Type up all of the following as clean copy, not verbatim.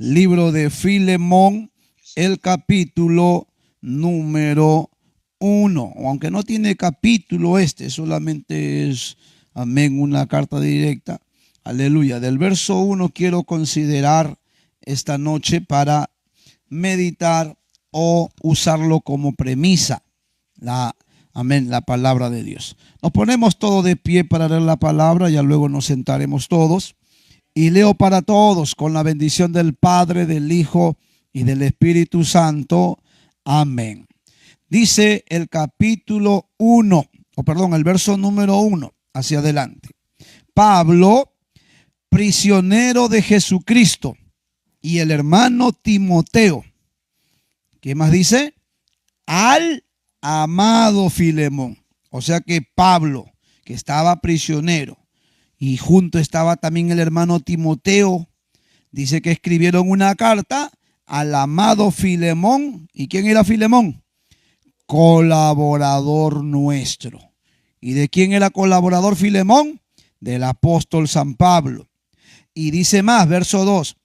libro de Filemón, el capítulo número 1. Aunque no tiene capítulo solamente es, amén, una carta directa. Aleluya. Del verso 1 quiero considerar esta noche para meditar o usarlo como premisa. Amén, la palabra de Dios. Nos ponemos todos de pie para leer la palabra, ya luego nos sentaremos todos. Y leo para todos con la bendición del Padre, del Hijo y del Espíritu Santo. Amén. Dice el capítulo 1, el verso número 1 hacia adelante. Pablo, prisionero de Jesucristo, y el hermano Timoteo. ¿Qué más dice? Al amado Filemón. O sea que Pablo, que estaba prisionero, y junto estaba también el hermano Timoteo, dice que escribieron una carta al amado Filemón. ¿Y quién era Filemón? Colaborador nuestro. ¿Y de quién era colaborador Filemón? Del apóstol San Pablo. Y dice más, verso 2.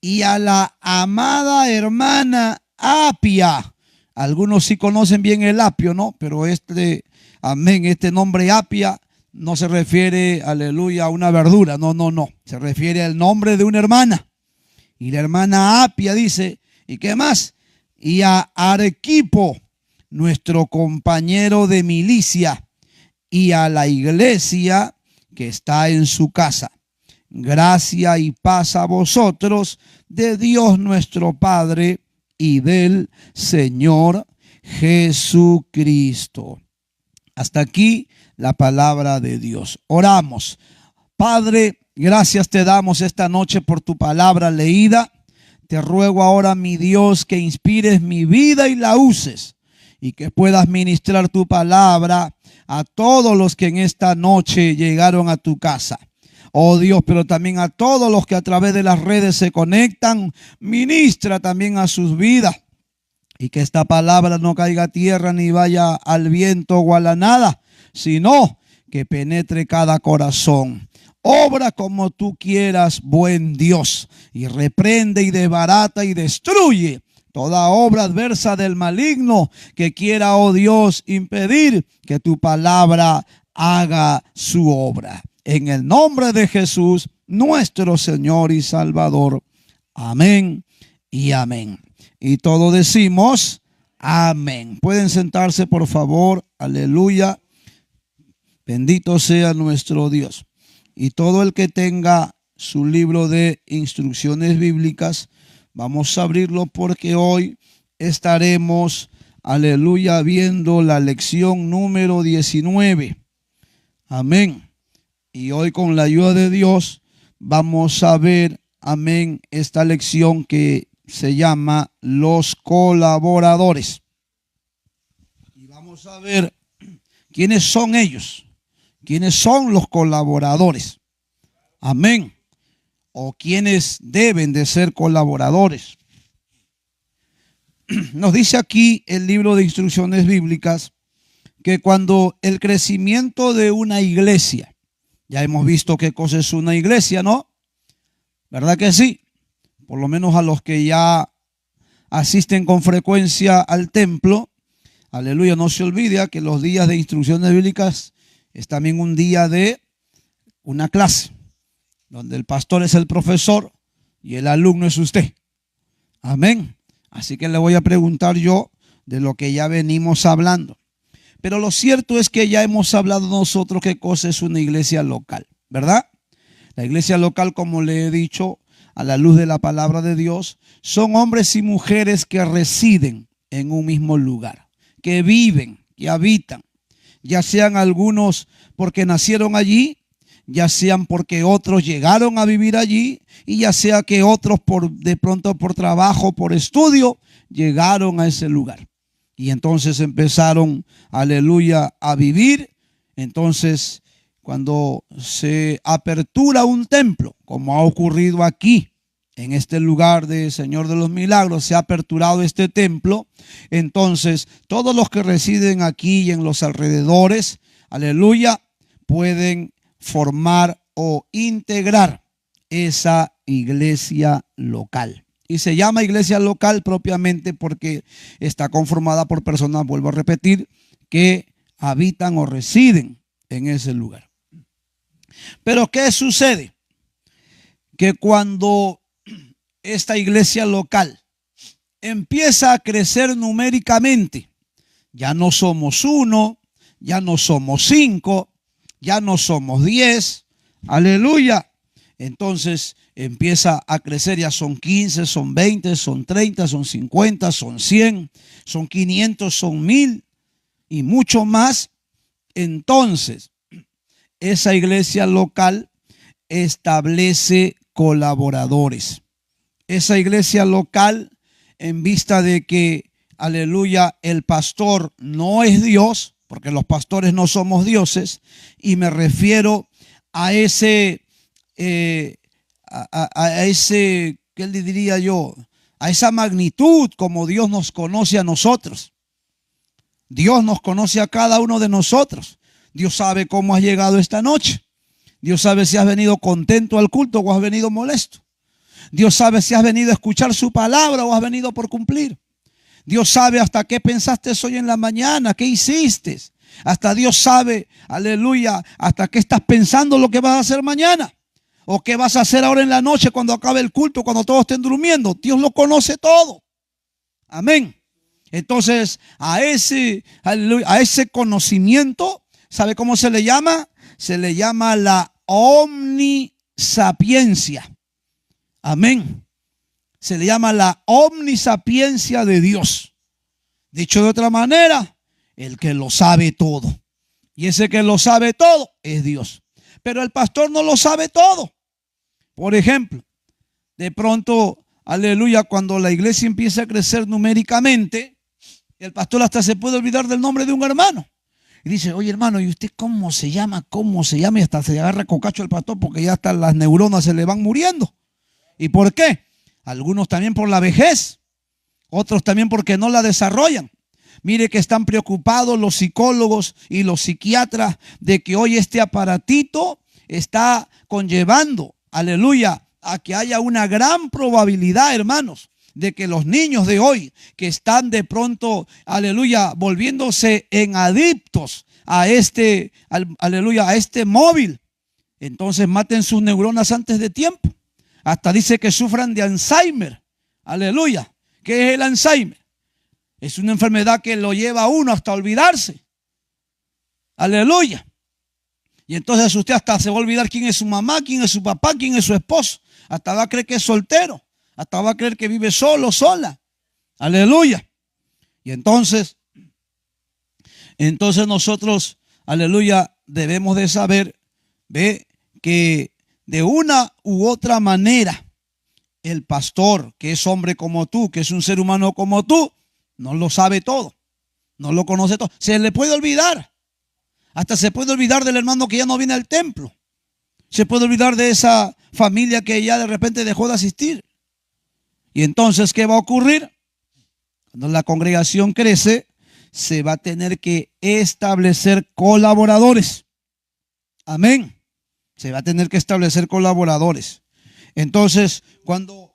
Y a la amada hermana Apia. Algunos sí conocen bien el apio, ¿no? Pero este nombre Apia no se refiere, aleluya, a una verdura. No. Se refiere al nombre de una hermana. Y la hermana Apia dice, ¿y qué más? Y a Arquipo, nuestro compañero de milicia, y a la iglesia que está en su casa. Gracia y paz a vosotros de Dios nuestro Padre y del Señor Jesucristo. Hasta aquí la palabra de Dios. Oramos. Padre, gracias te damos esta noche por tu palabra leída. Te ruego ahora, mi Dios, que inspires mi vida y la uses, y que puedas ministrar tu palabra a todos los que en esta noche llegaron a tu casa. Oh Dios, pero también a todos los que a través de las redes se conectan, ministra también a sus vidas. Y que esta palabra no caiga a tierra ni vaya al viento o a la nada, sino que penetre cada corazón. Obra como tú quieras, buen Dios, y reprende y desbarata y destruye toda obra adversa del maligno que quiera, oh Dios, impedir que tu palabra haga su obra. En el nombre de Jesús, nuestro Señor y Salvador. Amén y amén. Y todos decimos amén. Pueden sentarse, por favor. Aleluya. Bendito sea nuestro Dios. Y todo el que tenga su libro de instrucciones bíblicas, vamos a abrirlo porque hoy estaremos, aleluya, viendo la lección número 19. Amén. Y hoy, con la ayuda de Dios, vamos a ver, amén, esta lección que se llama los colaboradores. Y vamos a ver quiénes son ellos, quiénes son los colaboradores. Amén. O quiénes deben de ser colaboradores. Nos dice aquí el libro de instrucciones bíblicas que cuando el crecimiento de una iglesia, ya hemos visto qué cosa es una iglesia, ¿no? ¿Verdad que sí? Por lo menos a los que ya asisten con frecuencia al templo, aleluya, no se olvide que los días de instrucciones bíblicas es también un día de una clase, donde el pastor es el profesor y el alumno es usted. Amén. Así que le voy a preguntar yo de lo que ya venimos hablando. Pero lo cierto es que ya hemos hablado nosotros qué cosa es una iglesia local, ¿verdad? La iglesia local, como le he dicho, a la luz de la palabra de Dios, son hombres y mujeres que residen en un mismo lugar, que viven, que habitan, ya sean algunos porque nacieron allí, ya sean porque otros llegaron a vivir allí, y ya sea que otros de pronto por trabajo, por estudio, llegaron a ese lugar. Y entonces empezaron, aleluya, a vivir. Entonces, cuando se apertura un templo, como ha ocurrido aquí, en este lugar de Señor de los Milagros, se ha aperturado este templo, entonces todos los que residen aquí y en los alrededores, aleluya, pueden formar o integrar esa iglesia local. Y se llama iglesia local propiamente porque está conformada por personas, vuelvo a repetir, que habitan o residen en ese lugar. Pero ¿qué sucede? Que cuando esta iglesia local empieza a crecer numéricamente, ya no somos 1, ya no somos 5, ya no somos 10, aleluya. Entonces empieza a crecer, ya son 15, son 20, son 30, son 50, son 100, son 500, son 1000 y mucho más. Entonces, esa iglesia local establece colaboradores. Esa iglesia local, en vista de que, aleluya, el pastor no es Dios, porque los pastores no somos dioses, y me refiero a ese, a ese, ¿qué le diría yo? A esa magnitud como Dios nos conoce a nosotros. Dios nos conoce a cada uno de nosotros. Dios sabe cómo has llegado esta noche. Dios sabe si has venido contento al culto o has venido molesto. Dios sabe si has venido a escuchar su palabra o has venido por cumplir. Dios sabe hasta qué pensaste hoy en la mañana, qué hiciste. Hasta Dios sabe, aleluya, hasta qué estás pensando lo que vas a hacer mañana. O qué vas a hacer ahora en la noche cuando acabe el culto, cuando todos estén durmiendo. Dios lo conoce todo. Amén. Entonces, a ese conocimiento, ¿sabe cómo se le llama? Se le llama la omnisapiencia. Amén. Se le llama la omnisapiencia de Dios. Dicho de otra manera, el que lo sabe todo. Y ese que lo sabe todo es Dios. Pero el pastor no lo sabe todo. Por ejemplo, de pronto, aleluya, cuando la iglesia empieza a crecer numéricamente, el pastor hasta se puede olvidar del nombre de un hermano. Y dice, oye hermano, ¿y usted cómo se llama? ¿Cómo se llama? Y hasta se agarra cocacho el pastor porque ya hasta las neuronas se le van muriendo. ¿Y por qué? Algunos también por la vejez. Otros también porque no la desarrollan. Mire que están preocupados los psicólogos y los psiquiatras de que hoy este aparatito está conllevando, aleluya, a que haya una gran probabilidad, hermanos, de que los niños de hoy que están de pronto, aleluya, volviéndose en adictos a aleluya, a este móvil, entonces maten sus neuronas antes de tiempo. Hasta dice que sufran de Alzheimer. Aleluya. ¿Qué es el Alzheimer? Es una enfermedad que lo lleva a uno hasta olvidarse. Aleluya. Y entonces usted hasta se va a olvidar quién es su mamá, quién es su papá, quién es su esposo. Hasta va a creer que es soltero. Hasta va a creer que vive solo, sola. Aleluya. Y entonces nosotros, aleluya, debemos de saber, ve, que de una u otra manera, el pastor, que es hombre como tú, que es un ser humano como tú, no lo sabe todo, no lo conoce todo. Se le puede olvidar. Hasta se puede olvidar del hermano que ya no viene al templo. Se puede olvidar de esa familia que ya de repente dejó de asistir. Y entonces, ¿qué va a ocurrir? Cuando la congregación crece, se va a tener que establecer colaboradores. Amén. Se va a tener que establecer colaboradores. Entonces, cuando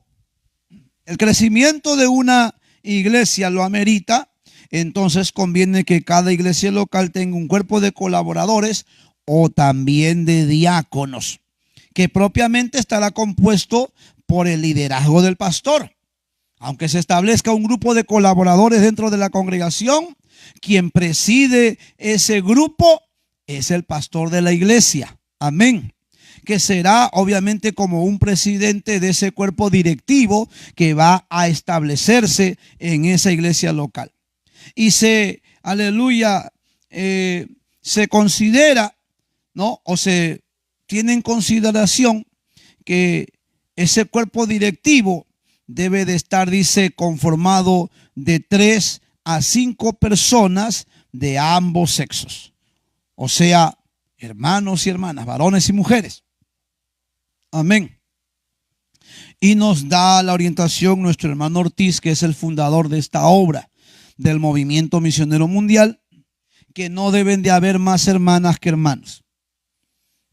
el crecimiento de una iglesia lo amerita, entonces conviene que cada iglesia local tenga un cuerpo de colaboradores o también de diáconos, que propiamente estará compuesto por el liderazgo del pastor. Aunque se establezca un grupo de colaboradores dentro de la congregación, quien preside ese grupo es el pastor de la iglesia. Amén. Que será obviamente como un presidente de ese cuerpo directivo que va a establecerse en esa iglesia local. Y aleluya, se considera, ¿no? O se tiene en consideración que ese cuerpo directivo debe de estar, dice, conformado de 3 a 5 personas de ambos sexos. O sea, hermanos y hermanas, varones y mujeres. Amén. Y nos da la orientación nuestro hermano Ortiz, que es el fundador de esta obra del Movimiento Misionero Mundial, que no deben de haber más hermanas que hermanos.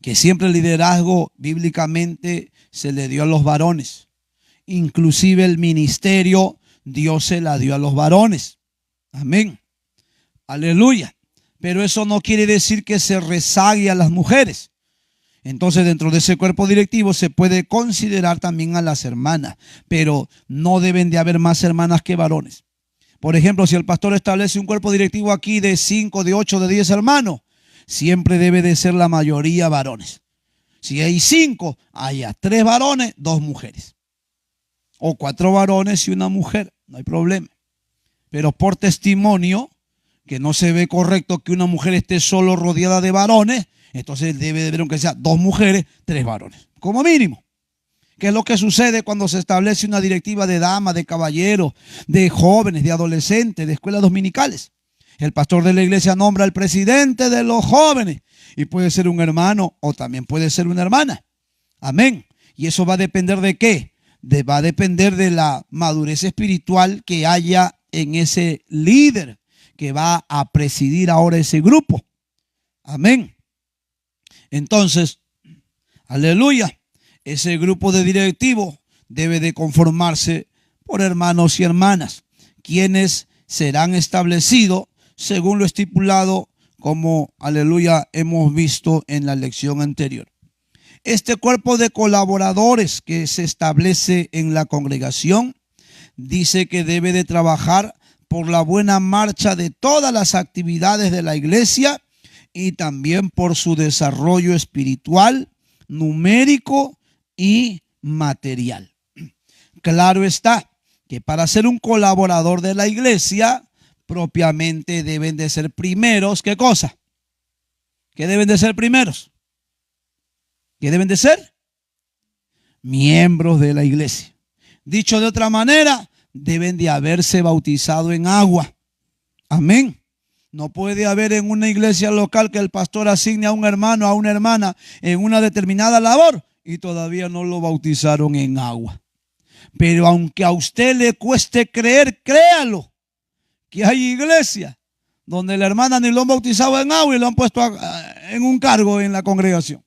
Que siempre el liderazgo bíblicamente se le dio a los varones. Inclusive el ministerio Dios se la dio a los varones. Amén. Aleluya. Pero eso no quiere decir que se rezague a las mujeres. Entonces dentro de ese cuerpo directivo se puede considerar también a las hermanas, pero no deben de haber más hermanas que varones. Por ejemplo, si el pastor establece un cuerpo directivo aquí de 5, de 8, de 10 hermanos, siempre debe de ser la mayoría varones. Si hay 5, haya 3 varones, 2 mujeres. O 4 varones y una mujer, no hay problema. Pero por testimonio, que no se ve correcto que una mujer esté solo rodeada de varones, entonces debe de haber aunque sea 2 mujeres, 3 varones, como mínimo. ¿Qué es lo que sucede cuando se establece una directiva de damas, de caballeros, de jóvenes, de adolescentes, de escuelas dominicales? El pastor de la iglesia nombra al presidente de los jóvenes y puede ser un hermano o también puede ser una hermana. Amén. Y eso va a depender de qué? Va a depender de la madurez espiritual que haya en ese líder que va a presidir ahora ese grupo. Amén. Entonces, aleluya. Ese grupo de directivos debe de conformarse por hermanos y hermanas, quienes serán establecidos según lo estipulado, como, aleluya, hemos visto en la lección anterior. Este cuerpo de colaboradores que se establece en la congregación dice que debe de trabajar por la buena marcha de todas las actividades de la iglesia y también por su desarrollo espiritual, numérico y material. Claro está que para ser un colaborador de la iglesia, propiamente deben de ser primeros. ¿Qué cosa? ¿Qué deben de ser primeros? ¿Qué deben de ser? Miembros de la iglesia. Dicho de otra manera, deben de haberse bautizado en agua. Amén. No puede haber en una iglesia local que el pastor asigne a un hermano, a una hermana en una determinada labor y todavía no lo bautizaron en agua. Pero aunque a usted le cueste creer, créalo, que hay iglesias donde la hermana ni lo han bautizado en agua y lo han puesto en un cargo en la congregación.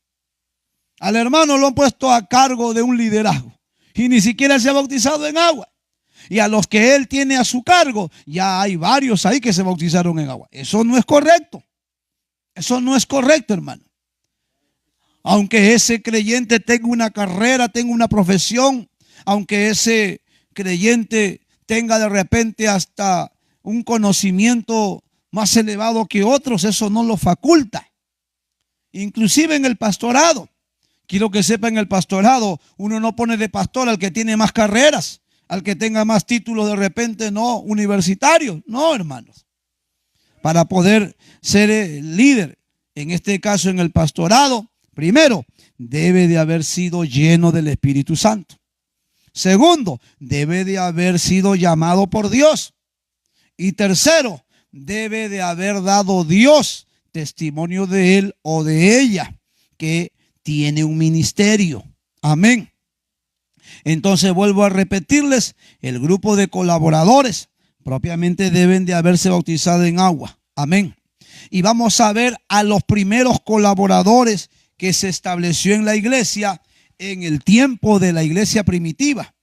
Al hermano lo han puesto a cargo de un liderazgo y ni siquiera se ha bautizado en agua. Y a los que él tiene a su cargo, ya hay varios ahí que se bautizaron en agua. Eso no es correcto. Eso no es correcto, hermano. Aunque ese creyente tenga una carrera, tenga una profesión, aunque ese creyente tenga de repente hasta un conocimiento más elevado que otros, eso no lo faculta. Inclusive en el pastorado. Quiero que sepa, en el pastorado uno no pone de pastor al que tiene más carreras, al que tenga más títulos de repente no universitarios. No, hermanos. Para poder ser líder, en este caso en el pastorado, primero, debe de haber sido lleno del Espíritu Santo. Segundo, debe de haber sido llamado por Dios. Y tercero, debe de haber dado Dios testimonio de él o de ella que tiene un ministerio. Amén. Entonces vuelvo a repetirles, el grupo de colaboradores propiamente deben de haberse bautizado en agua. Amén. Y vamos a ver a los primeros colaboradores que se estableció en la iglesia en el tiempo de la iglesia primitiva.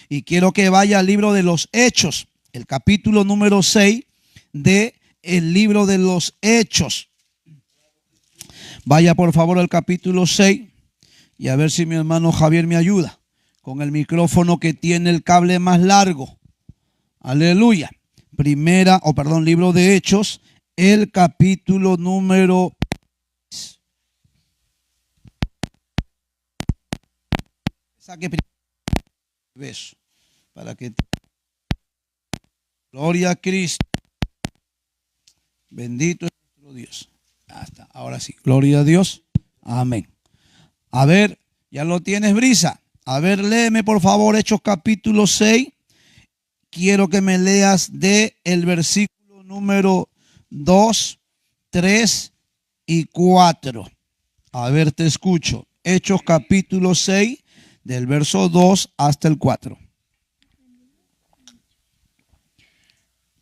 Y quiero que vaya al libro de los Hechos, el capítulo número 6 de el libro de los Hechos. Vaya por favor al capítulo 6 y a ver si mi hermano Javier me ayuda con el micrófono que tiene el cable más largo. Aleluya. Libro de Hechos, el capítulo número 6. Saque beso para que gloria a Cristo. Bendito es nuestro Dios. Hasta ahora sí. Gloria a Dios. Amén. A ver, ya lo tienes, Brisa. A ver, léeme por favor Hechos capítulo 6. Quiero que me leas de el versículo número 2, 3 y 4. A ver, te escucho. Hechos capítulo 6, del verso 2 hasta el 4.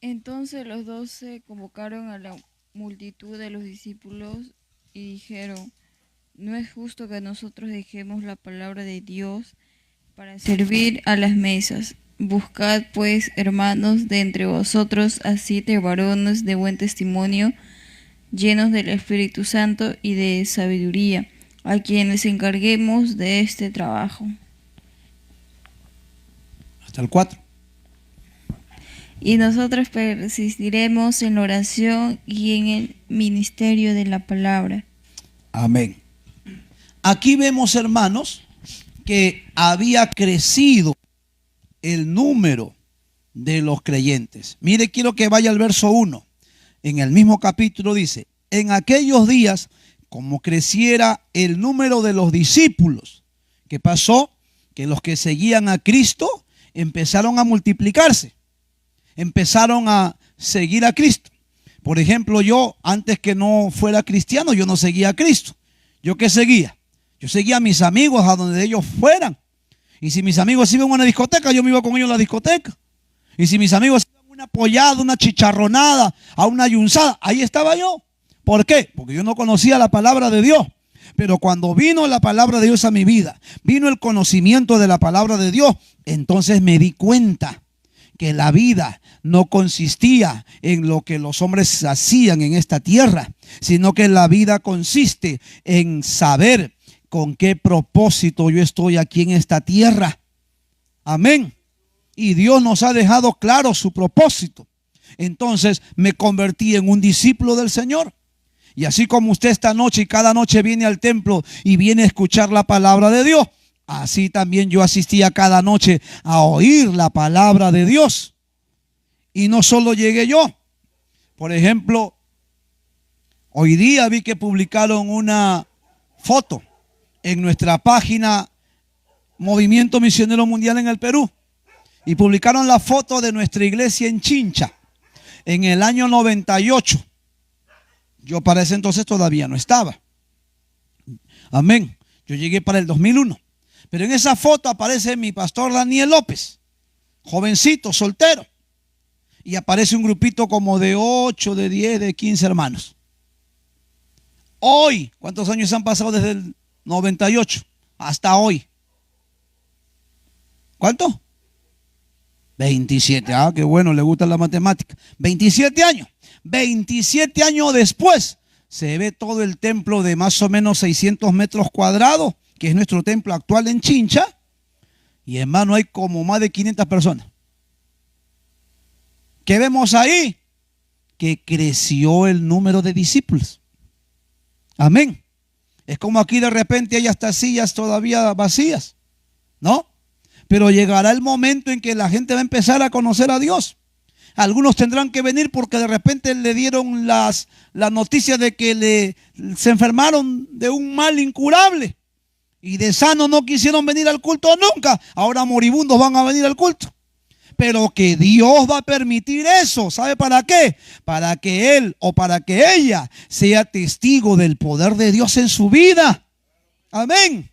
Entonces los 12 convocaron a la multitud de los discípulos y dijeron: no es justo que nosotros dejemos la palabra de Dios para servir a las mesas. Buscad pues, hermanos, de entre vosotros a 7 varones de buen testimonio, llenos del Espíritu Santo y de sabiduría, a quienes encarguemos de este trabajo. Hasta el 4. Y nosotros persistiremos en la oración y en el ministerio de la palabra. Amén. Aquí vemos, hermanos, que había crecido el número de los creyentes. Mire, quiero que vaya al verso 1. En el mismo capítulo dice: en aquellos días, como creciera el número de los discípulos, ¿qué pasó? Que los que seguían a Cristo empezaron a multiplicarse, empezaron a seguir a Cristo. Por ejemplo, yo antes que no fuera cristiano, yo no seguía a Cristo. ¿Yo qué seguía? Yo seguía a mis amigos a donde ellos fueran. Y si mis amigos iban a una discoteca, yo me iba con ellos a la discoteca. Y si mis amigos iban a una pollada, una chicharronada, a una yunzada, ahí estaba yo. ¿Por qué? Porque yo no conocía la palabra de Dios. Pero cuando vino la palabra de Dios a mi vida, vino el conocimiento de la palabra de Dios, entonces me di cuenta que la vida no consistía en lo que los hombres hacían en esta tierra, sino que la vida consiste en saber con qué propósito yo estoy aquí en esta tierra. Amén. Y Dios nos ha dejado claro su propósito. Entonces me convertí en un discípulo del Señor. Y así como usted esta noche y cada noche viene al templo y viene a escuchar la palabra de Dios, así también yo asistía cada noche a oír la palabra de Dios. Y no solo llegué yo. Por ejemplo, hoy día vi que publicaron una foto en nuestra página Movimiento Misionero Mundial en el Perú. Y publicaron la foto de nuestra iglesia en Chincha en el año 98. Yo para ese entonces todavía no estaba. Amén. Yo llegué para el 2001. Pero en esa foto aparece mi pastor Daniel López, jovencito, soltero. Y aparece un grupito como de 8, de 10, de 15 hermanos. Hoy, ¿cuántos años han pasado desde el 98 hasta hoy? ¿Cuánto? 27. Ah, qué bueno, le gusta la matemática. 27 años. 27 años después se ve todo el templo de más o menos 600 metros cuadrados, que es nuestro templo actual en Chincha. Y hermano, hay como más de 500 personas. ¿Qué vemos ahí? Que creció el número de discípulos. Amén. Es como aquí de repente hay hasta sillas todavía vacías, ¿no? Pero llegará el momento en que la gente va a empezar a conocer a Dios. Algunos tendrán que venir porque de repente le dieron la noticia de que se enfermaron de un mal incurable. Y de sano no quisieron venir al culto nunca. Ahora moribundos van a venir al culto. Pero que Dios va a permitir eso. ¿Sabe para qué? Para que él o para que ella sea testigo del poder de Dios en su vida. Amén.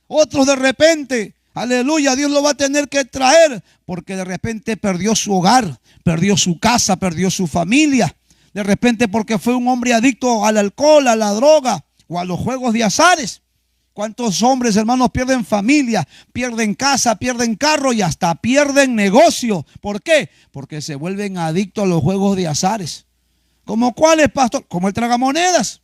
Otros de repente, aleluya, Dios lo va a tener que traer porque de repente perdió su hogar, perdió su casa, perdió su familia. De repente porque fue un hombre adicto al alcohol, a la droga o a los juegos de azares. ¿Cuántos hombres, hermanos, pierden familia, pierden casa, pierden carro y hasta pierden negocio? ¿Por qué? Porque se vuelven adictos a los juegos de azares. ¿Como cuáles, pastor? Como el tragamonedas.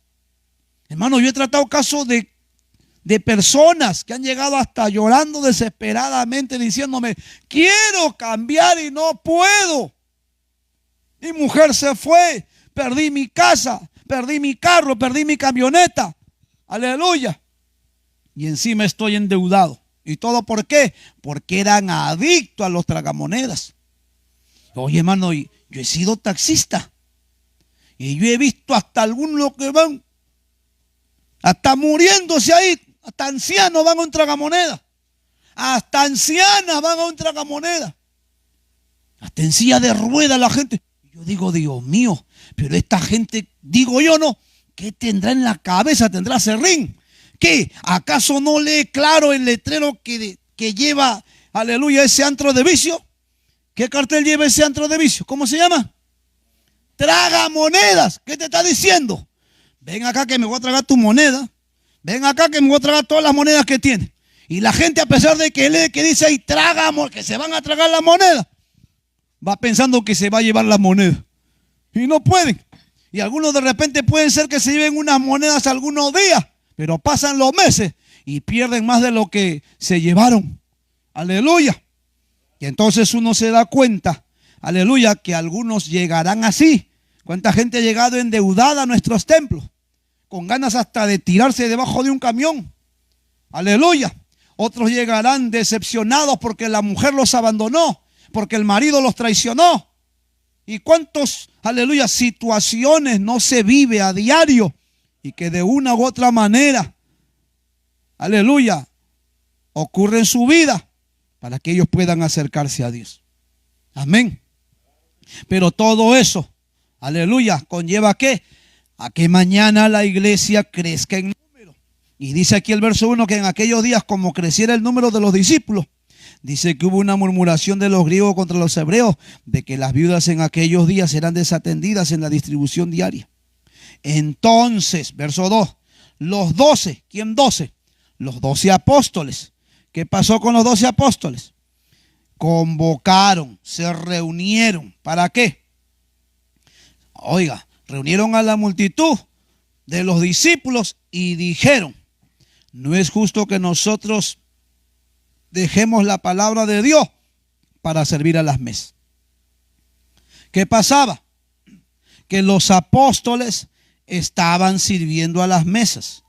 Hermano, yo he tratado casos de personas que han llegado hasta llorando desesperadamente diciéndome, quiero cambiar y no puedo. Mi mujer se fue, perdí mi casa, perdí mi carro, perdí mi camioneta. Aleluya. Y encima estoy endeudado. ¿Y todo por qué? Porque eran adictos a los tragamonedas. Oye, hermano, yo he sido taxista. Y yo he visto hasta algunos que van hasta muriéndose ahí. Hasta ancianos van a un tragamoneda. Hasta ancianas van a un tragamoneda. Hasta en silla de ruedas la gente. Yo digo, Dios mío, pero esta gente, digo yo, no, ¿qué tendrá en la cabeza? ¿Tendrá serrín? ¿Qué? ¿Acaso no lee claro el letrero que lleva, aleluya, ese antro de vicio? ¿Qué cartel lleva ese antro de vicio? ¿Cómo se llama? Tragamonedas. ¿Qué te está diciendo? Ven acá que me voy a tragar tu moneda. Ven acá que me voy a tragar todas las monedas que tiene. Y la gente, a pesar de que lee que dice ahí traga, que se van a tragar la moneda, va pensando que se va a llevar la moneda. Y no pueden. Y algunos de repente pueden ser que se lleven unas monedas algunos días, pero pasan los meses y pierden más de lo que se llevaron. Aleluya. Y entonces uno se da cuenta, aleluya, que algunos llegarán así. ¿Cuánta gente ha llegado endeudada a nuestros templos? Con ganas hasta de tirarse debajo de un camión. Aleluya. Otros llegarán decepcionados porque la mujer los abandonó, porque el marido los traicionó. ¿Y cuántos, aleluya, situaciones no se vive a diario y que de una u otra manera, aleluya, ocurre en su vida para que ellos puedan acercarse a Dios? Amén. Pero todo eso, aleluya, conlleva ¿a qué? A que mañana la iglesia crezca en número. Y dice aquí el verso 1 que en aquellos días, como creciera el número de los discípulos, dice que hubo una murmuración de los griegos contra los hebreos de que las viudas en aquellos días eran desatendidas en la distribución diaria. Entonces, verso 2, los 12, ¿quién 12? Los 12 apóstoles. ¿Qué pasó con los 12 apóstoles? Convocaron, se reunieron. ¿Para qué? Oiga, reunieron a la multitud de los discípulos y dijeron: no es justo que nosotros dejemos la palabra de Dios para servir a las mesas. ¿Qué pasaba? Que los apóstoles estaban sirviendo a las mesas.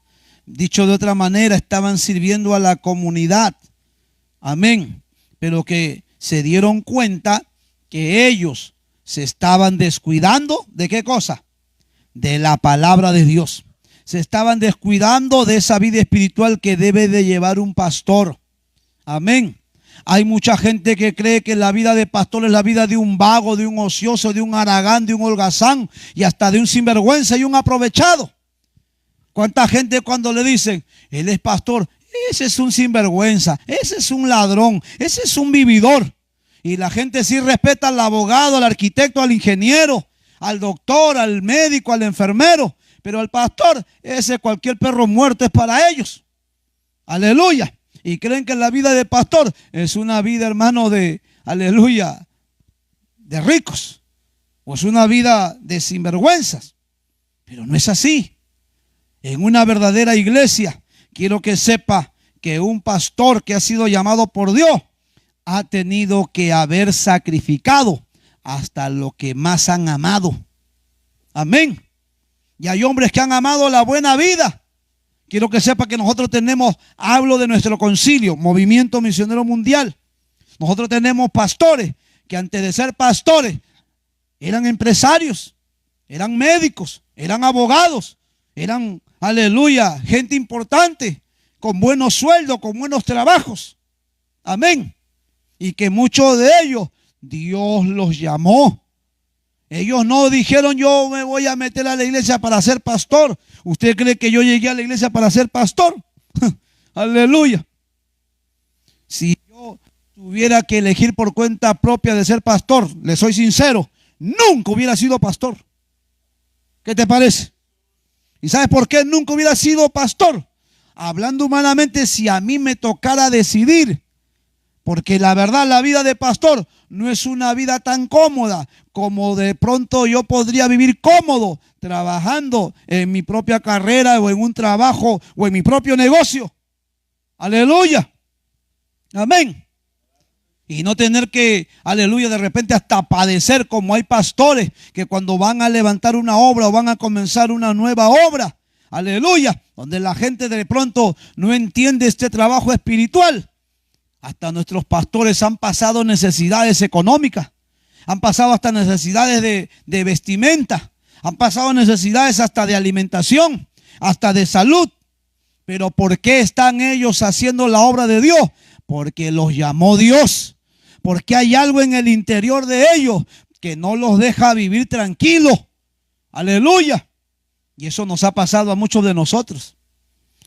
Dicho de otra manera, estaban sirviendo a la comunidad. Amén. Pero que se dieron cuenta que ellos se estaban descuidando ¿de qué cosa? De la palabra de Dios. Se estaban descuidando de esa vida espiritual que debe de llevar un pastor. Amén. Hay mucha gente que cree que la vida de pastor es la vida de un vago, de un ocioso, de un haragán, de un holgazán y hasta de un sinvergüenza y un aprovechado. ¿Cuánta gente cuando le dicen, él es pastor? Ese es un sinvergüenza, ese es un ladrón, ese es un vividor. Y la gente sí respeta al abogado, al arquitecto, al ingeniero, al doctor, al médico, al enfermero. Pero al pastor, ese cualquier perro muerto es para ellos. Aleluya. Y creen que la vida de pastor es una vida, hermano, de, aleluya, de ricos. O es una vida de sinvergüenzas. Pero no es así. En una verdadera iglesia, quiero que sepa que un pastor que ha sido llamado por Dios ha tenido que haber sacrificado hasta lo que más han amado. Amén. Y hay hombres que han amado la buena vida. Quiero que sepa que nosotros tenemos, hablo de nuestro concilio, Movimiento Misionero Mundial. Nosotros tenemos pastores que antes de ser pastores eran empresarios, eran médicos, eran abogados, eran, aleluya, gente importante, con buenos sueldos, con buenos trabajos. Amén. Y que muchos de ellos Dios los llamó. Ellos no dijeron yo me voy a meter a la iglesia para ser pastor. ¿Usted cree que yo llegué a la iglesia para ser pastor? Aleluya. Si yo tuviera que elegir por cuenta propia de ser pastor, le soy sincero, nunca hubiera sido pastor. ¿Qué te parece? ¿Y sabes por qué nunca hubiera sido pastor? Hablando humanamente, si a mí me tocara decidir, porque la verdad la vida de pastor no es una vida tan cómoda como de pronto yo podría vivir cómodo trabajando en mi propia carrera o en un trabajo o en mi propio negocio. Aleluya. Amén. Y no tener que, aleluya, de repente hasta padecer como hay pastores que cuando van a levantar una obra o van a comenzar una nueva obra, aleluya, donde la gente de pronto no entiende este trabajo espiritual. Hasta nuestros pastores han pasado necesidades económicas, han pasado hasta necesidades de vestimenta, han pasado necesidades hasta de alimentación, hasta de salud. Pero ¿por qué están ellos haciendo la obra de Dios? Porque los llamó Dios, porque hay algo en el interior de ellos que no los deja vivir tranquilos. Aleluya. Y eso nos ha pasado a muchos de nosotros.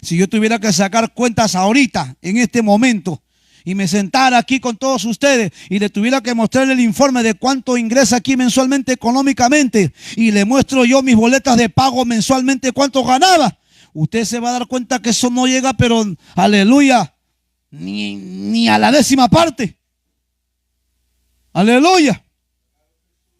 Si yo tuviera que sacar cuentas ahorita, en este momento, y me sentara aquí con todos ustedes y le tuviera que mostrar el informe de cuánto ingresa aquí mensualmente económicamente y le muestro yo mis boletas de pago mensualmente cuánto ganaba, usted se va a dar cuenta que eso no llega, pero aleluya, ni a la 10ª parte. Aleluya.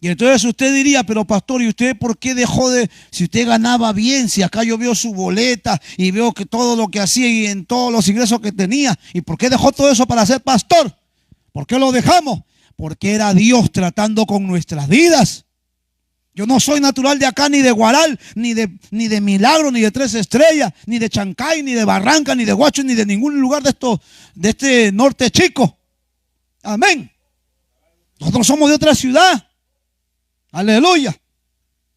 Y entonces usted diría, pero pastor, ¿y usted por qué dejó de, si usted ganaba bien, si acá yo veo su boleta y veo que todo lo que hacía y en todos los ingresos que tenía, ¿y por qué dejó todo eso para ser pastor? ¿Por qué lo dejamos? Porque era Dios tratando con nuestras vidas. Yo no soy natural de acá, ni de Guaral, ni de Milagro, ni de Tres Estrellas, ni de Chancay, ni de Barranca, ni de Huacho, ni de ningún lugar de este norte chico. Amén. Nosotros somos de otra ciudad. Aleluya.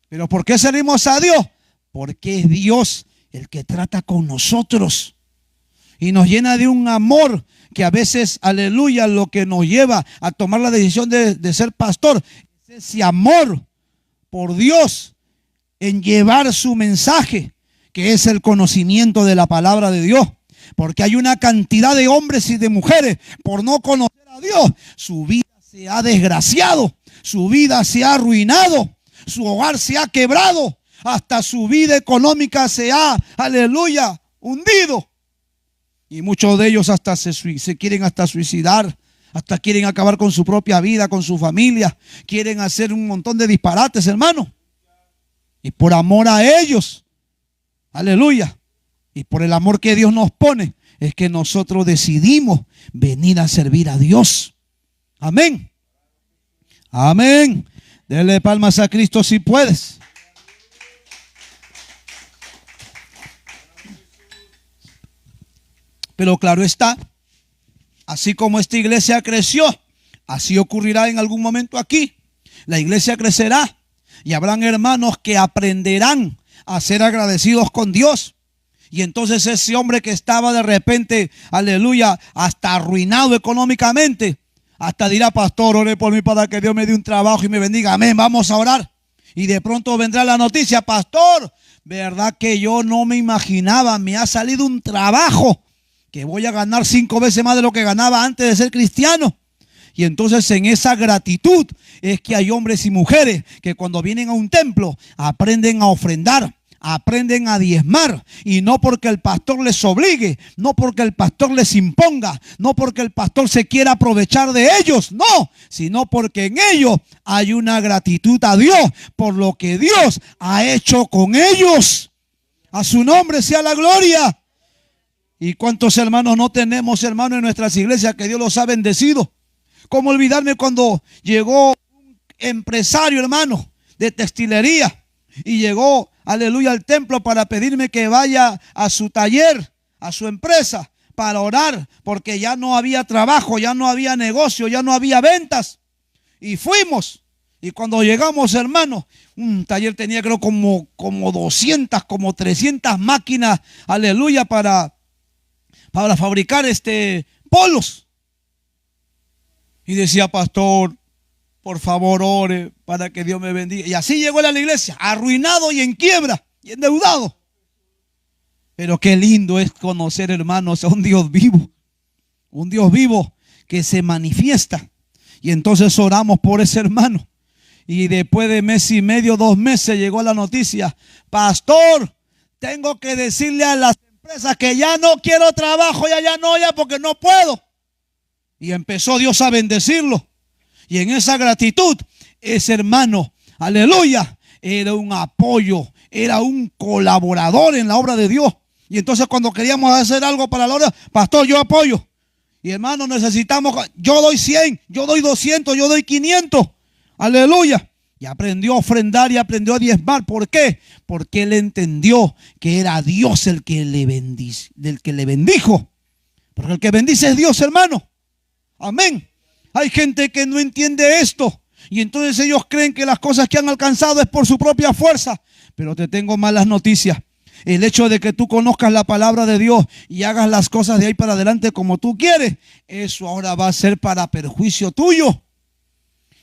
Pero ¿por qué servimos a Dios? Porque es Dios el que trata con nosotros y nos llena de un amor que a veces, aleluya, lo que nos lleva a tomar la decisión de ser pastor es ese amor por Dios en llevar su mensaje, que es el conocimiento de la palabra de Dios. Porque hay una cantidad de hombres y de mujeres, por no conocer a Dios, su vida se ha desgraciado, su vida se ha arruinado, su hogar se ha quebrado, hasta su vida económica se ha, aleluya, hundido. Y muchos de ellos hasta se quieren hasta suicidar, hasta quieren acabar con su propia vida, con su familia, quieren hacer un montón de disparates, hermano. Y por amor a ellos, aleluya, y por el amor que Dios nos pone, es que nosotros decidimos venir a servir a Dios. Amén. Amén. Dele palmas a Cristo si puedes. Pero claro está, así como esta iglesia creció, así ocurrirá en algún momento aquí. La iglesia crecerá y habrán hermanos que aprenderán a ser agradecidos con Dios. Y entonces ese hombre que estaba de repente, aleluya, hasta arruinado económicamente, hasta dirá, pastor, ore por mí para que Dios me dé un trabajo y me bendiga. Amén, vamos a orar. Y de pronto vendrá la noticia, pastor, verdad que yo no me imaginaba, me ha salido un trabajo que voy a ganar 5 veces más de lo que ganaba antes de ser cristiano. Y entonces en esa gratitud es que hay hombres y mujeres que cuando vienen a un templo aprenden a ofrendar, aprenden a diezmar, y no porque el pastor les obligue, no porque el pastor les imponga, no porque el pastor se quiera aprovechar de ellos, no, sino porque en ellos hay una gratitud a Dios por lo que Dios ha hecho con ellos. A su nombre sea la gloria. ¿Y cuántos hermanos no tenemos, hermanos, en nuestras iglesias que Dios los ha bendecido? ¿Cómo olvidarme cuando llegó un empresario, hermano, de textilería y llegó, aleluya, al templo para pedirme que vaya a su taller, a su empresa, para orar, porque ya no había trabajo, ya no había negocio, ya no había ventas? Y fuimos. Y cuando llegamos, hermano, un taller tenía creo como 200, como 300 máquinas, aleluya, para fabricar polos. Y decía, pastor, por favor ore para que Dios me bendiga. Y así llegó él a la iglesia, arruinado y en quiebra y endeudado. Pero qué lindo es conocer, hermanos, a un Dios vivo que se manifiesta. Y entonces oramos por ese hermano. Y después de mes y medio, 2 meses, llegó la noticia, pastor, tengo que decirle a las empresas que ya no quiero trabajo, ya porque no puedo. Y empezó Dios a bendecirlo. Y en esa gratitud, ese hermano, aleluya, era un apoyo, era un colaborador en la obra de Dios. Y entonces cuando queríamos hacer algo para la obra, pastor, yo apoyo. Y hermano, necesitamos, yo doy 100, yo doy 200, yo doy 500. Aleluya. Y aprendió a ofrendar y aprendió a diezmar. ¿Por qué? Porque él entendió que era Dios el que le bendijo. Porque el que bendice es Dios, hermano. Amén. Hay gente que no entiende esto y entonces ellos creen que las cosas que han alcanzado es por su propia fuerza. Pero te tengo malas noticias. El hecho de que tú conozcas la palabra de Dios y hagas las cosas de ahí para adelante como tú quieres, eso ahora va a ser para perjuicio tuyo.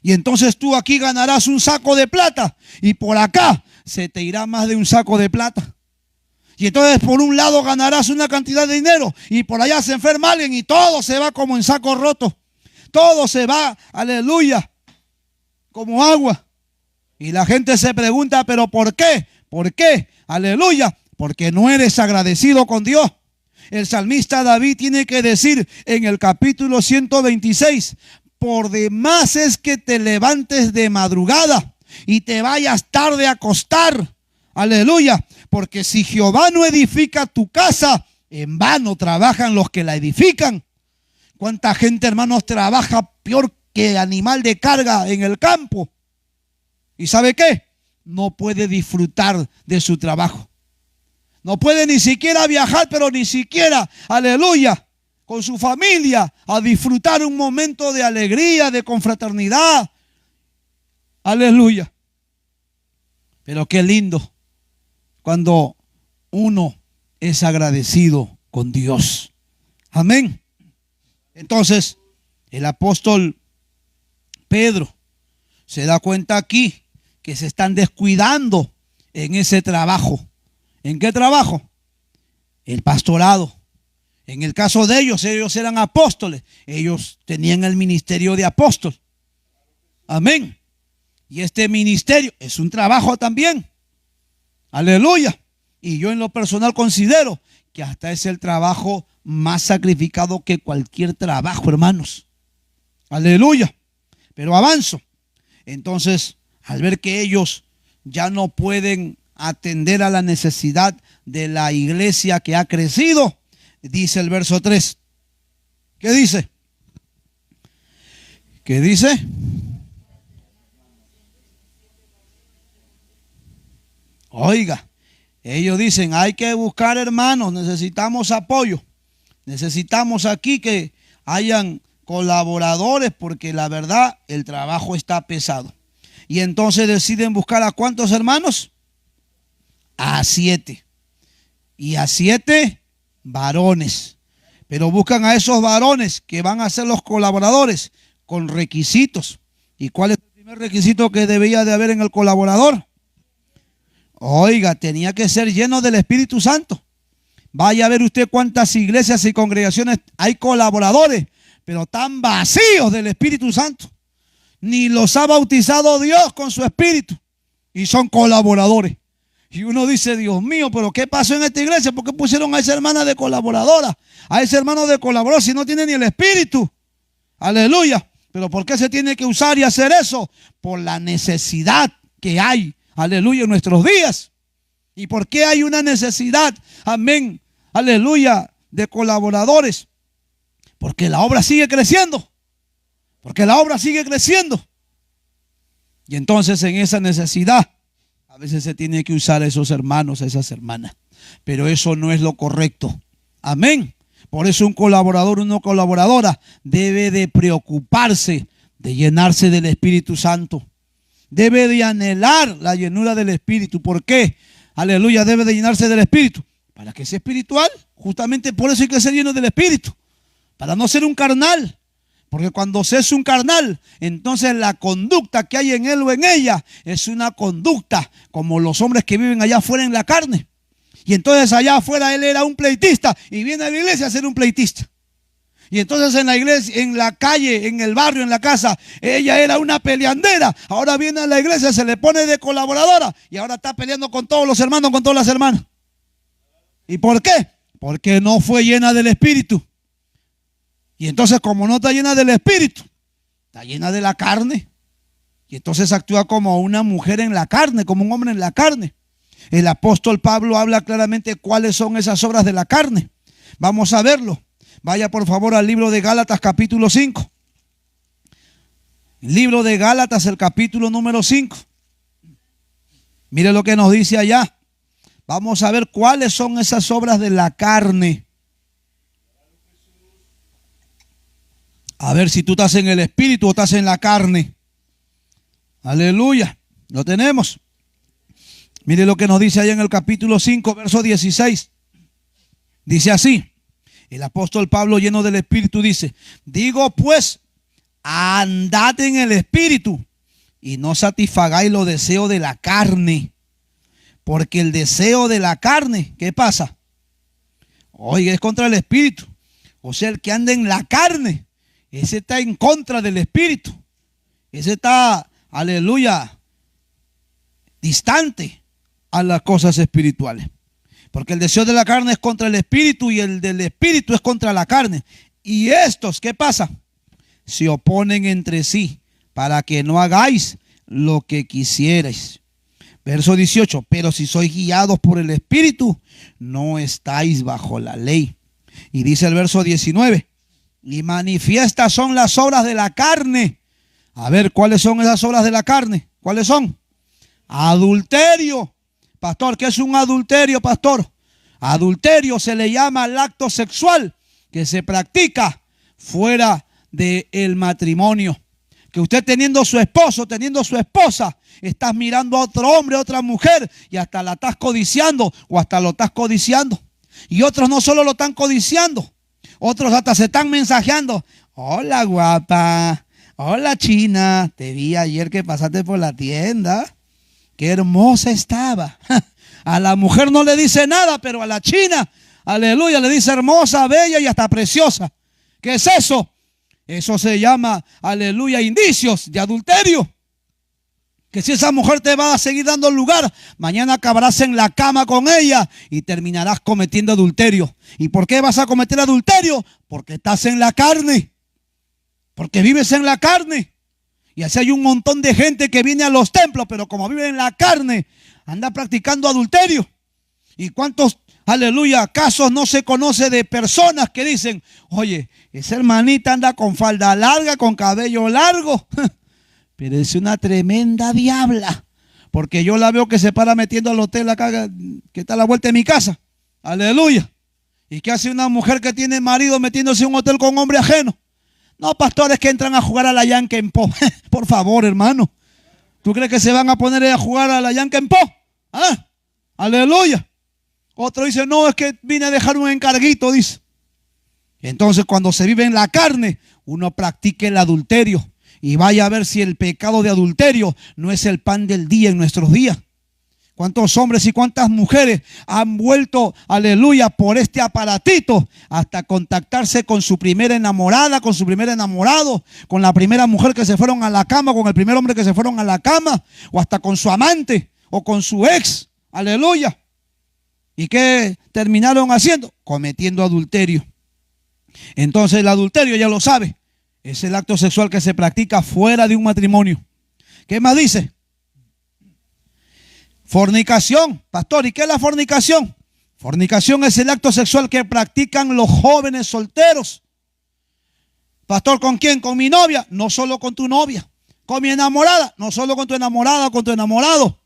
Y entonces tú aquí ganarás un saco de plata y por acá se te irá más de un saco de plata. Y entonces por un lado ganarás una cantidad de dinero y por allá se enferma alguien y todo se va como en saco roto. Todo se va, aleluya, como agua. Y la gente se pregunta, ¿pero por qué? ¿Por qué? Aleluya, porque no eres agradecido con Dios. el salmista David tiene que decir en el capítulo 126, por demás es que te levantes de madrugada y te vayas tarde a acostar. Aleluya. Porque si Jehová no edifica tu casa, en vano trabajan los que la edifican. ¿Cuánta gente, hermanos, trabaja peor que animal de carga en el campo? ¿Y sabe qué? No puede disfrutar de su trabajo. No puede ni siquiera viajar, pero ni siquiera, aleluya, con su familia a disfrutar un momento de alegría, de confraternidad. Aleluya. Pero qué lindo cuando uno es agradecido con Dios. Amén. Entonces, el apóstol Pedro se da cuenta aquí que se están descuidando en ese trabajo. ¿En qué trabajo? El pastorado. En el caso de ellos eran apóstoles. Ellos tenían el ministerio de apóstol. Amén. Y este ministerio es un trabajo también. Aleluya. Y yo en lo personal considero que hasta es el trabajo más sacrificado que cualquier trabajo, hermanos. Aleluya. Pero avanzo. Entonces, al ver que ellos ya no pueden atender a la necesidad de la iglesia que ha crecido, dice el verso 3. ¿Qué dice? ¿Qué dice? Oiga, ellos dicen, hay que buscar hermanos, necesitamos apoyo. Necesitamos aquí que hayan colaboradores porque la verdad el trabajo está pesado. Y entonces deciden buscar ¿a cuántos hermanos? A 7. Y a 7 varones. Pero buscan a esos varones que van a ser los colaboradores con requisitos. ¿Y cuál es el primer requisito que debía de haber en el colaborador? Oiga, tenía que ser lleno del Espíritu Santo. Vaya a ver usted cuántas iglesias y congregaciones hay colaboradores, pero tan vacíos del Espíritu Santo. Ni los ha bautizado Dios con su Espíritu. Y son colaboradores. Y uno dice, Dios mío, pero ¿qué pasó en esta iglesia? ¿Por qué pusieron a esa hermana de colaboradora? A ese hermano de colaborador si no tiene ni el Espíritu. Aleluya. Pero ¿por qué se tiene que usar y hacer eso? Por la necesidad que hay. Aleluya, en nuestros días. ¿Y por qué hay una necesidad? Amén. Aleluya, de colaboradores. Porque la obra sigue creciendo. Porque la obra sigue creciendo. Y entonces en esa necesidad, a veces se tiene que usar a esos hermanos, a esas hermanas. Pero eso no es lo correcto. Amén. Por eso un colaborador, una colaboradora debe de preocuparse de llenarse del Espíritu Santo. Debe de anhelar la llenura del Espíritu. ¿Por qué? Aleluya, debe de llenarse del Espíritu. Para que sea espiritual. Justamente por eso hay que ser lleno del Espíritu. Para no ser un carnal. Porque cuando se es un carnal, entonces la conducta que hay en él o en ella es una conducta como los hombres que viven allá afuera en la carne. Y entonces allá afuera él era un pleitista y viene a la iglesia a ser un pleitista. Y entonces en la iglesia, en la calle, en el barrio, en la casa, ella era una peleandera. Ahora viene a la iglesia, se le pone de colaboradora y ahora está peleando con todos los hermanos, con todas las hermanas. ¿Y por qué? Porque no fue llena del Espíritu. Y entonces como no está llena del Espíritu, está llena de la carne. Y entonces actúa como una mujer en la carne, como un hombre en la carne. El apóstol Pablo habla claramente cuáles son esas obras de la carne. Vamos a verlo. Vaya por favor al libro de Gálatas capítulo 5. El libro de Gálatas, el capítulo número 5. Mire lo que nos dice allá. Vamos a ver cuáles son esas obras de la carne. A ver si tú estás en el Espíritu o estás en la carne. Aleluya. Lo tenemos. Mire lo que nos dice allá en el capítulo 5, verso 16. Dice así. El apóstol Pablo, lleno del Espíritu, dice: digo pues, andad en el Espíritu y no satisfagáis los deseos de la carne. Porque el deseo de la carne, ¿qué pasa? Oiga, es contra el Espíritu. O sea, el que anda en la carne, ese está en contra del Espíritu. Ese está, aleluya, distante a las cosas espirituales. Porque el deseo de la carne es contra el espíritu y el del espíritu es contra la carne. Y estos, ¿qué pasa? Se oponen entre sí para que no hagáis lo que quisierais. Verso 18, pero si sois guiados por el espíritu, no estáis bajo la ley. Y dice el verso 19, y manifiestas son las obras de la carne. A ver, ¿cuáles son esas obras de la carne? ¿Cuáles son? Adulterio. Pastor, ¿qué es un adulterio, pastor? Adulterio se le llama al acto sexual que se practica fuera del matrimonio. Que usted teniendo su esposo, teniendo su esposa, estás mirando a otro hombre, a otra mujer y hasta la estás codiciando o hasta lo estás codiciando. Y otros no solo lo están codiciando, otros hasta se están mensajeando. Hola guapa, hola china, te vi ayer que pasaste por la tienda. Qué hermosa estaba. A la mujer no le dice nada, pero a la china, aleluya, le dice hermosa, bella y hasta preciosa. ¿Qué es eso? Eso se llama, aleluya, indicios de adulterio. Que si esa mujer te va a seguir dando lugar, mañana acabarás en la cama con ella y terminarás cometiendo adulterio. ¿Y por qué vas a cometer adulterio? Porque estás en la carne. Porque vives en la carne. Y así hay un montón de gente que viene a los templos, pero como vive en la carne, anda practicando adulterio. ¿Y cuántos, aleluya, casos no se conoce de personas que dicen, oye, esa hermanita anda con falda larga, con cabello largo, pero es una tremenda diabla, porque yo la veo que se para metiendo al hotel acá, que está a la vuelta de mi casa, aleluya. ¿Y qué hace una mujer que tiene marido metiéndose en un hotel con hombre ajeno? No, pastores que entran a jugar a la yanca en po. Por favor, hermano. ¿Tú crees que se van a poner a jugar a la yanca en po? ¿Ah? Aleluya. Otro dice, no, es que vine a dejar un encarguito, dice. Entonces, cuando se vive en la carne, uno practica el adulterio. Y vaya a ver si el pecado de adulterio no es el pan del día en nuestros días. ¿Cuántos hombres y cuántas mujeres han vuelto, aleluya, por este aparatito hasta contactarse con su primera enamorada, con su primer enamorado, con la primera mujer que se fueron a la cama, con el primer hombre que se fueron a la cama, o hasta con su amante o con su ex, aleluya? ¿Y qué terminaron haciendo? Cometiendo adulterio. Entonces el adulterio, ya lo sabe, es el acto sexual que se practica fuera de un matrimonio. ¿Qué más dice? Fornicación, pastor, ¿y qué es la fornicación? Fornicación es el acto sexual que practican los jóvenes solteros. Pastor, ¿con quién? Con mi novia, no solo con tu novia. Con mi enamorada, no solo con tu enamorada o con tu enamorado.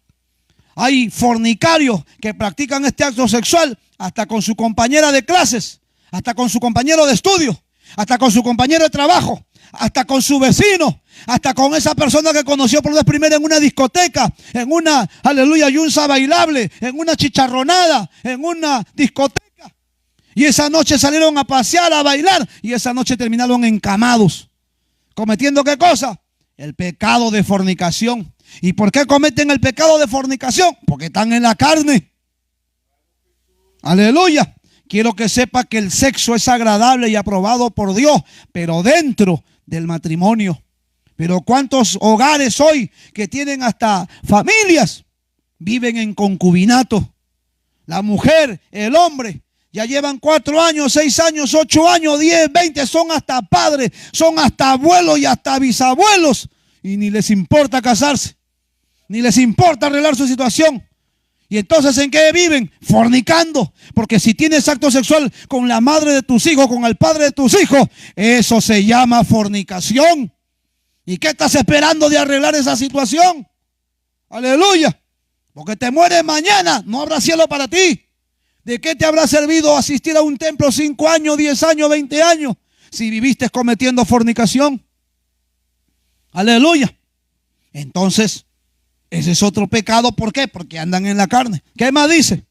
Hay fornicarios que practican este acto sexual hasta con su compañera de clases, hasta con su compañero de estudio, hasta con su compañero de trabajo, hasta con su vecino, hasta con esa persona que conoció por vez primera en una discoteca, en una, aleluya, yunza bailable, en una chicharronada, en una discoteca. Y esa noche salieron a pasear, a bailar, y esa noche terminaron encamados. ¿Cometiendo qué cosa? El pecado de fornicación. ¿Y por qué cometen el pecado de fornicación? Porque están en la carne. Aleluya. Quiero que sepa que el sexo es agradable y aprobado por Dios, pero dentro del matrimonio. Pero cuántos hogares hoy que tienen hasta familias viven en concubinato. La mujer, el hombre, ya llevan 4 años, 6 años, 8 años, 10, 20, son hasta padres, son hasta abuelos y hasta bisabuelos. Y ni les importa casarse, ni les importa arreglar su situación. Y entonces, ¿en qué viven? Fornicando. Porque si tienes acto sexual con la madre de tus hijos, con el padre de tus hijos, eso se llama fornicación. ¿Y qué estás esperando de arreglar esa situación? Aleluya. Porque te mueres mañana, no habrá cielo para ti. ¿De qué te habrá servido asistir a un templo 5 años, 10 años, 20 años si viviste cometiendo fornicación? Aleluya. Entonces, ese es otro pecado. ¿Por qué? Porque andan en la carne. ¿Qué más dice?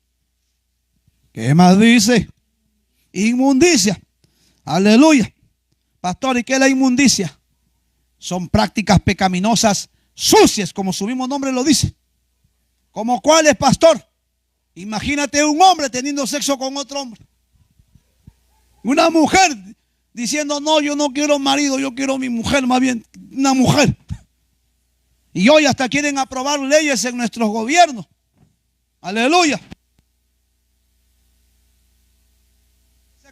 ¿Qué más dice? Inmundicia. Aleluya. Pastor, ¿y qué es la inmundicia? Son prácticas pecaminosas sucias, como su mismo nombre lo dice. ¿Como cuáles, pastor? Imagínate un hombre teniendo sexo con otro hombre. Una mujer diciendo, no, yo no quiero marido, yo quiero mi mujer, más bien una mujer. Y hoy hasta quieren aprobar leyes en nuestros gobiernos. Aleluya.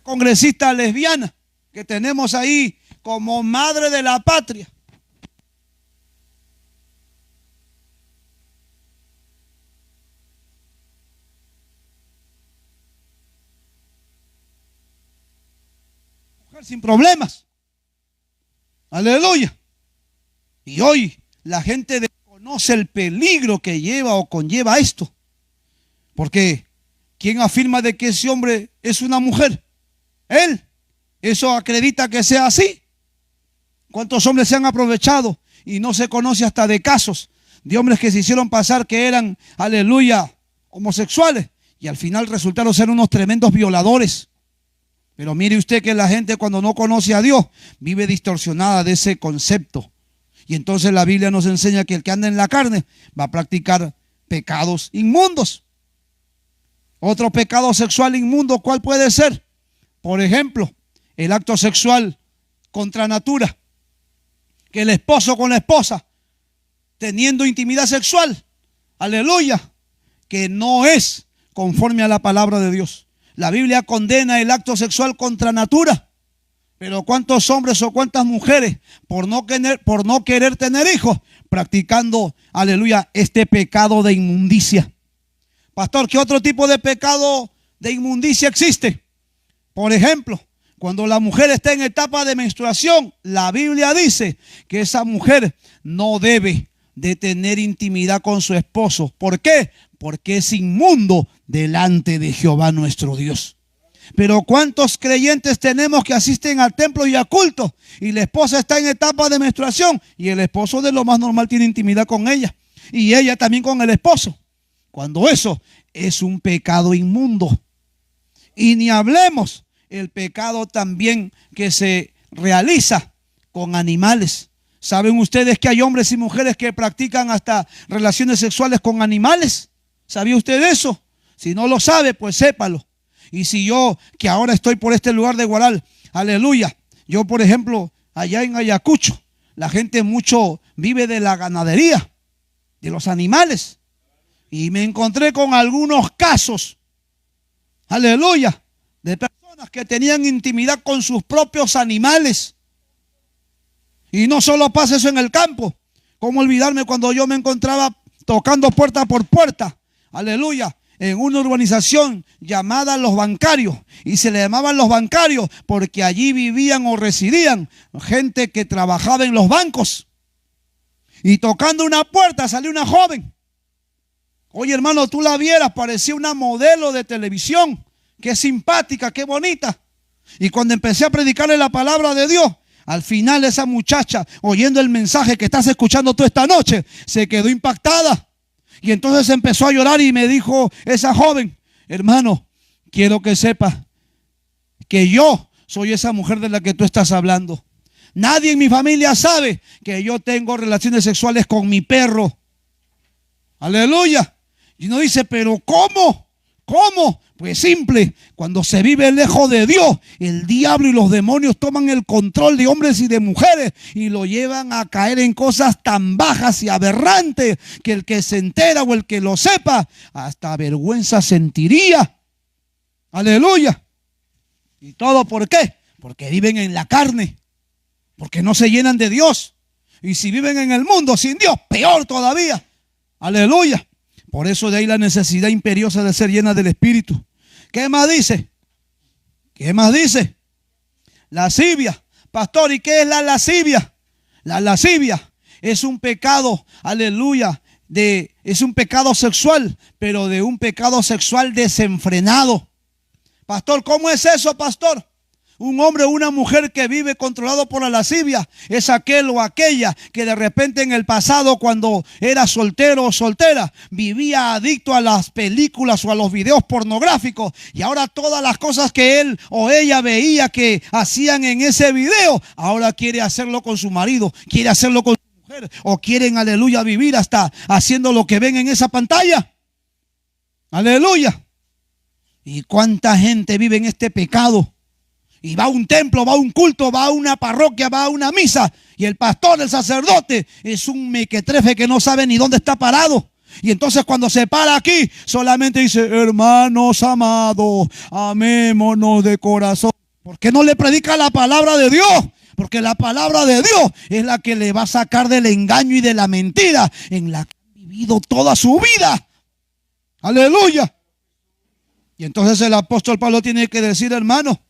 congresista lesbiana que tenemos ahí como madre de la patria. Mujer sin problemas. Aleluya. Y hoy la gente desconoce el peligro que lleva o conlleva esto. Porque ¿quién afirma de que ese hombre es una mujer? Él. ¿Eso acredita que sea así? ¿Cuántos hombres se han aprovechado? Y no se conoce hasta de casos de hombres que se hicieron pasar que eran, aleluya, homosexuales. Y al final resultaron ser unos tremendos violadores. Pero mire usted que la gente cuando no conoce a Dios vive distorsionada de ese concepto. Y entonces la Biblia nos enseña que el que anda en la carne va a practicar pecados inmundos. Otro pecado sexual inmundo, ¿cuál puede ser? Por ejemplo, el acto sexual contra natura. Que el esposo con la esposa, teniendo intimidad sexual, aleluya, que no es conforme a la palabra de Dios. La Biblia condena el acto sexual contra natura. Pero ¿cuántos hombres o cuántas mujeres por no querer tener hijos practicando, aleluya, este pecado de inmundicia? Pastor, ¿qué otro tipo de pecado de inmundicia existe? Por ejemplo, cuando la mujer está en etapa de menstruación, la Biblia dice que esa mujer no debe de tener intimidad con su esposo. ¿Por qué? Porque es inmundo delante de Jehová nuestro Dios. Pero ¿cuántos creyentes tenemos que asisten al templo y a cultos? Y la esposa está en etapa de menstruación y el esposo de lo más normal tiene intimidad con ella. Y ella también con el esposo. Cuando eso es un pecado inmundo. Y ni hablemos el pecado también que se realiza con animales. ¿Saben ustedes que hay hombres y mujeres que practican hasta relaciones sexuales con animales? ¿Sabía usted eso? Si no lo sabe, pues sépalo. Y si yo, que ahora estoy por este lugar de Guaral, aleluya, yo por ejemplo, allá en Ayacucho, la gente mucho vive de la ganadería, de los animales. Y me encontré con algunos casos, aleluya, de personas que tenían intimidad con sus propios animales. Y no solo pasa eso en el campo. ¿Cómo olvidarme cuando yo me encontraba tocando puerta por puerta? Aleluya. En una urbanización llamada Los Bancarios. Y se le llamaban Los Bancarios porque allí vivían o residían gente que trabajaba en los bancos. Y tocando una puerta salió una joven. Oye, hermano, tú la vieras, parecía una modelo de televisión. Qué simpática, qué bonita. Y cuando empecé a predicarle la palabra de Dios, al final esa muchacha, oyendo el mensaje que estás escuchando tú esta noche, se quedó impactada. Y entonces empezó a llorar y me dijo esa joven: hermano, quiero que sepa que yo soy esa mujer de la que tú estás hablando. Nadie en mi familia sabe que yo tengo relaciones sexuales con mi perro. Aleluya. Y uno dice, pero ¿cómo? ¿Cómo? Pues simple, cuando se vive lejos de Dios, el diablo y los demonios toman el control de hombres y de mujeres y lo llevan a caer en cosas tan bajas y aberrantes que el que se entera o el que lo sepa, hasta vergüenza sentiría. Aleluya. ¿Y todo por qué? Porque viven en la carne, porque no se llenan de Dios. Y si viven en el mundo sin Dios, peor todavía. Aleluya. Por eso de ahí la necesidad imperiosa de ser llena del Espíritu. ¿Qué más dice? ¿Qué más dice? Lascivia. Pastor, ¿y qué es la lascivia? La lascivia es un pecado, aleluya, es un pecado sexual, pero de un pecado sexual desenfrenado. Pastor, ¿cómo es eso, pastor? Un hombre o una mujer que vive controlado por la lascivia es aquel o aquella que de repente en el pasado, cuando era soltero o soltera, vivía adicto a las películas o a los videos pornográficos, y ahora todas las cosas que él o ella veía que hacían en ese video, ahora quiere hacerlo con su marido, quiere hacerlo con su mujer, o quieren, aleluya, vivir hasta haciendo lo que ven en esa pantalla. Aleluya. ¿Y cuánta gente vive en este pecado? Y va a un templo, va a un culto, va a una parroquia, va a una misa, y el pastor, el sacerdote, es un mequetrefe que no sabe ni dónde está parado. Y entonces cuando se para aquí, solamente dice: hermanos amados, amémonos de corazón. ¿Por qué no le predica la palabra de Dios? Porque la palabra de Dios es la que le va a sacar del engaño y de la mentira en la que ha vivido toda su vida. Aleluya. Y entonces el apóstol Pablo tiene que decir, hermano,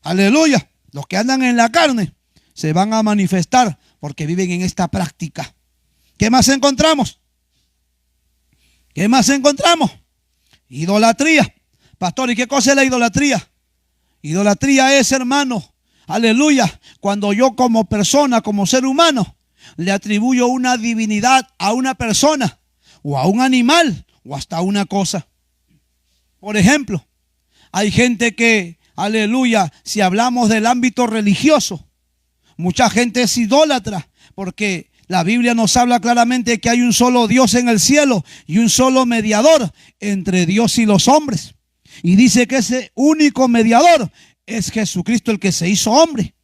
aleluya, los que andan en la carne se van a manifestar porque viven en esta práctica. ¿Qué más encontramos? ¿Qué más encontramos? Idolatría. Pastor, ¿y qué cosa es la idolatría? Idolatría es, hermano, aleluya, cuando yo como persona, como ser humano, le atribuyo una divinidad a una persona o a un animal o hasta a una cosa. Por ejemplo, hay gente que, aleluya, si hablamos del ámbito religioso, mucha gente es idólatra porque la Biblia nos habla claramente que hay un solo Dios en el cielo y un solo mediador entre Dios y los hombres. Y dice que ese único mediador es Jesucristo, el que se hizo hombre.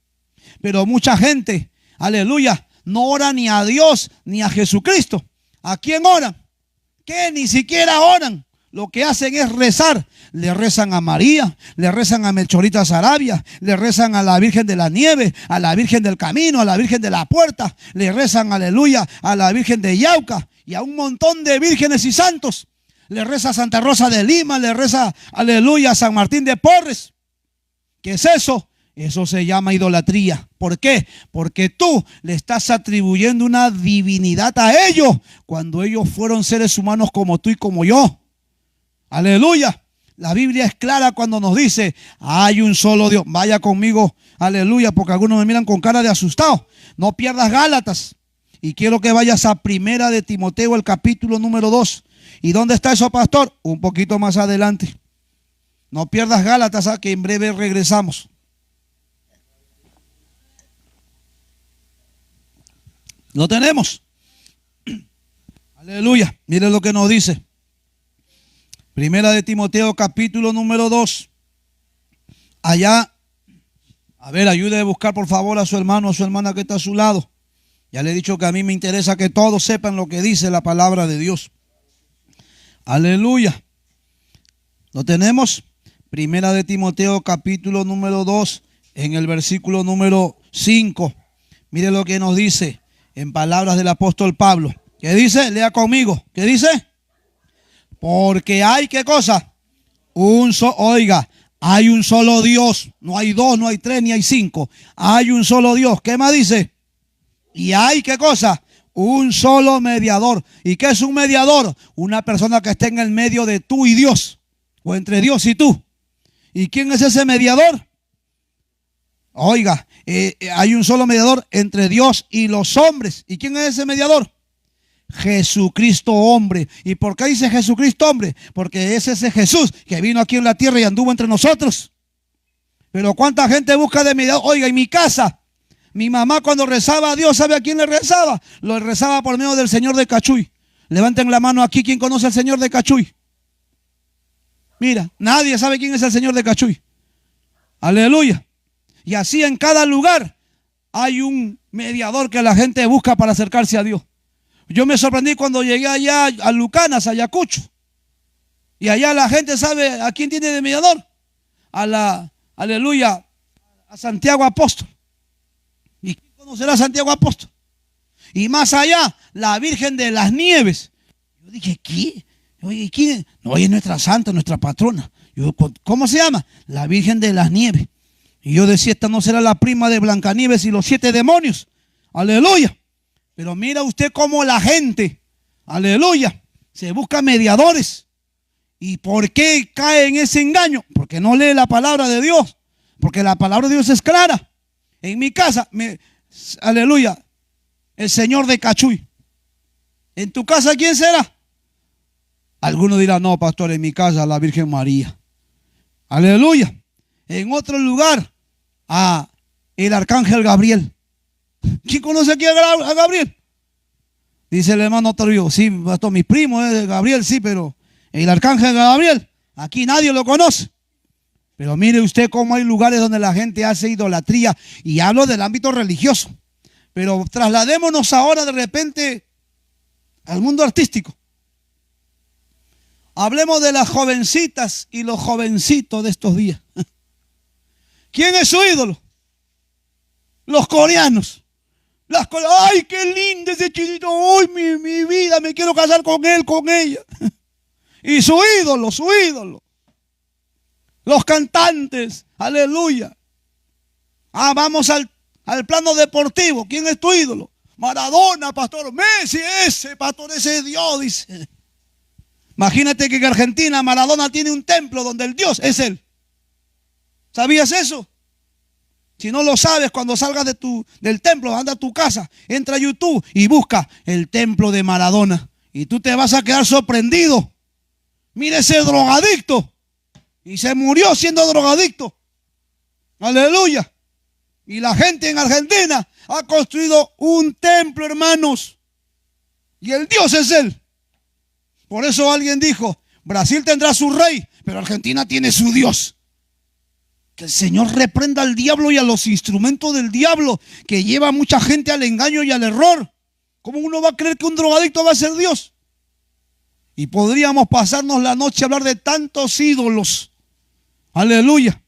Pero mucha gente, aleluya, no ora ni a Dios ni a Jesucristo. ¿A quién oran? Que ni siquiera oran. Lo que hacen es rezar. Le rezan a María, le rezan a Melchorita Sarabia, le rezan a la Virgen de la Nieve, a la Virgen del Camino, a la Virgen de la Puerta, le rezan, aleluya, a la Virgen de Yauca y a un montón de vírgenes y santos. Le reza a Santa Rosa de Lima, le reza, aleluya, a San Martín de Porres. ¿Qué es eso? Eso se llama idolatría. ¿Por qué? Porque tú le estás atribuyendo una divinidad a ellos cuando ellos fueron seres humanos como tú y como yo. Aleluya. La Biblia es clara cuando nos dice, hay un solo Dios. Vaya conmigo, aleluya, porque algunos me miran con cara de asustado. No pierdas Gálatas. Y quiero que vayas a Primera de Timoteo, el capítulo número 2. ¿Y dónde está eso, pastor? Un poquito más adelante. No pierdas Gálatas, que en breve regresamos. Lo tenemos. Aleluya. Mire lo que nos dice. Primera de Timoteo, capítulo número 2. Allá, a ver, ayude a buscar por favor a su hermano, a su hermana que está a su lado. Ya le he dicho que a mí me interesa que todos sepan lo que dice la palabra de Dios. Aleluya. ¿Lo tenemos? Primera de Timoteo, capítulo número 2, en el versículo número 5. Mire lo que nos dice en palabras del apóstol Pablo. ¿Qué dice? Lea conmigo. ¿Qué dice? Porque hay, ¿qué cosa? Oiga, hay un solo Dios. No hay dos, no hay tres, ni hay cinco. Hay un solo Dios. ¿Qué más dice? Y hay, ¿qué cosa? Un solo mediador. ¿Y qué es un mediador? Una persona que esté en el medio de tú y Dios, o entre Dios y tú. ¿Y quién es ese mediador? Oiga, hay un solo mediador entre Dios y los hombres. ¿Y quién es ese mediador? Jesucristo hombre. ¿Y por qué dice Jesucristo hombre? Porque es ese Jesús que vino aquí en la tierra y anduvo entre nosotros. Pero ¿cuánta gente busca de mediador? Oiga, en mi casa, mi mamá cuando rezaba a Dios, ¿sabe a quién le rezaba? Lo rezaba por medio del Señor de Cachuy. Levanten la mano aquí, ¿quién conoce al Señor de Cachuy? Mira, nadie sabe quién es el Señor de Cachuy. Aleluya. Y así en cada lugar hay un mediador que la gente busca para acercarse a Dios. Yo me sorprendí cuando llegué allá a Lucanas, a Ayacucho. Y allá la gente sabe a quién tiene de mediador. Aleluya, a Santiago Apóstol. ¿Y quién conocerá a Santiago Apóstol? Y más allá, la Virgen de las Nieves. Yo dije, ¿qué? Oye, ¿quién? No, es nuestra santa, nuestra patrona. Yo, ¿cómo se llama? La Virgen de las Nieves. Y yo decía, esta no será la prima de Blancanieves y los 7 demonios. Aleluya. Pero mira usted cómo la gente, aleluya, se busca mediadores. ¿Y por qué cae en ese engaño? Porque no lee la palabra de Dios. Porque la palabra de Dios es clara. En mi casa, aleluya, el Señor de Cachuy. ¿En tu casa quién será? Algunos dirán, no, pastor, en mi casa la Virgen María. Aleluya. En otro lugar, el Arcángel Gabriel. ¿Quién conoce aquí a Gabriel? Dice el hermano Torrio, sí, pastor, mi primo es Gabriel, sí, pero el Arcángel Gabriel, aquí nadie lo conoce. Pero mire usted cómo hay lugares donde la gente hace idolatría, y hablo del ámbito religioso. Pero trasladémonos ahora de repente al mundo artístico. Hablemos de las jovencitas y los jovencitos de estos días. ¿Quién es su ídolo? Los coreanos. ¡Ay, qué lindo ese chinito! ¡Ay, mi vida! Me quiero casar con él, con ella. Y su ídolo, su ídolo. Los cantantes. Aleluya. Vamos al plano deportivo. ¿Quién es tu ídolo? Maradona, pastor. Messi, ese pastor, ese Dios, dice. Imagínate que en Argentina Maradona tiene un templo donde el Dios es él. ¿Sabías eso? Si no lo sabes, cuando salgas del templo, anda a tu casa, entra a YouTube y busca el templo de Maradona. Y tú te vas a quedar sorprendido. Mira ese drogadicto. Y se murió siendo drogadicto. Aleluya. Y la gente en Argentina ha construido un templo, hermanos. Y el Dios es él. Por eso alguien dijo, Brasil tendrá su rey, pero Argentina tiene su Dios. Que el Señor reprenda al diablo y a los instrumentos del diablo, que lleva a mucha gente al engaño y al error. ¿Cómo uno va a creer que un drogadicto va a ser Dios? Y podríamos pasarnos la noche a hablar de tantos ídolos. Aleluya.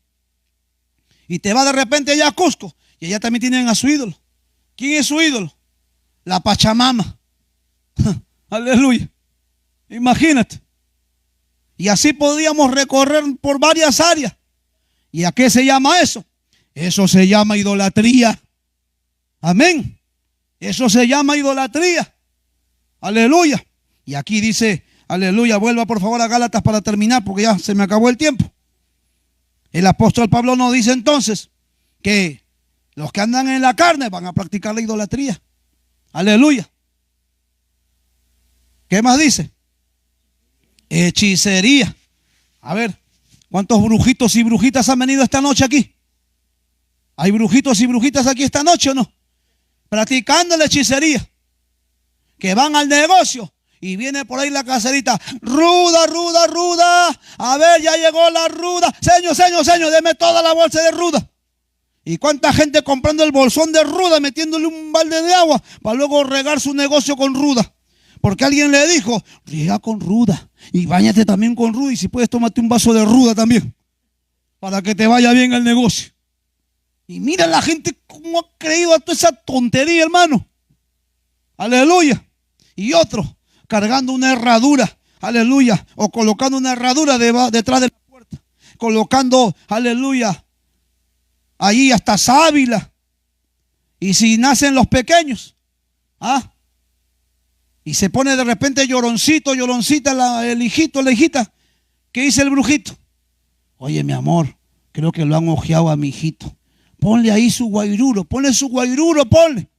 Y te va de repente allá a Cusco, y allá también tienen a su ídolo. ¿Quién es su ídolo? La Pachamama. Aleluya. Imagínate. Y así podríamos recorrer por varias áreas. ¿Y a qué se llama eso? Eso se llama idolatría. Amén. Eso se llama idolatría. Aleluya. Y aquí dice, aleluya, vuelva por favor a Gálatas para terminar, porque ya se me acabó el tiempo. El apóstol Pablo nos dice entonces que los que andan en la carne van a practicar la idolatría. Aleluya. ¿Qué más dice? Hechicería. A ver, ¿cuántos brujitos y brujitas han venido esta noche aquí? ¿Hay brujitos y brujitas aquí esta noche o no? Practicando la hechicería. Que van al negocio y viene por ahí la caserita. Ruda, ruda, ruda. A ver, ya llegó la ruda. Señor, deme toda la bolsa de ruda. ¿Y cuánta gente comprando el bolsón de ruda, metiéndole un balde de agua para luego regar su negocio con ruda? Porque alguien le dijo, riega con ruda y báñate también con ruda, y si puedes tómate un vaso de ruda también para que te vaya bien el negocio. Y mira la gente cómo ha creído a toda esa tontería, hermano. Aleluya. Y otro cargando una herradura, aleluya, o colocando una herradura detrás de la puerta, colocando, aleluya, ahí hasta sábila. Y si nacen los pequeños, y se pone de repente lloroncito, lloroncita el hijito, la hijita. ¿Qué dice el brujito? Oye, mi amor, creo que lo han ojeado a mi hijito. Ponle ahí su guairuro, ponle.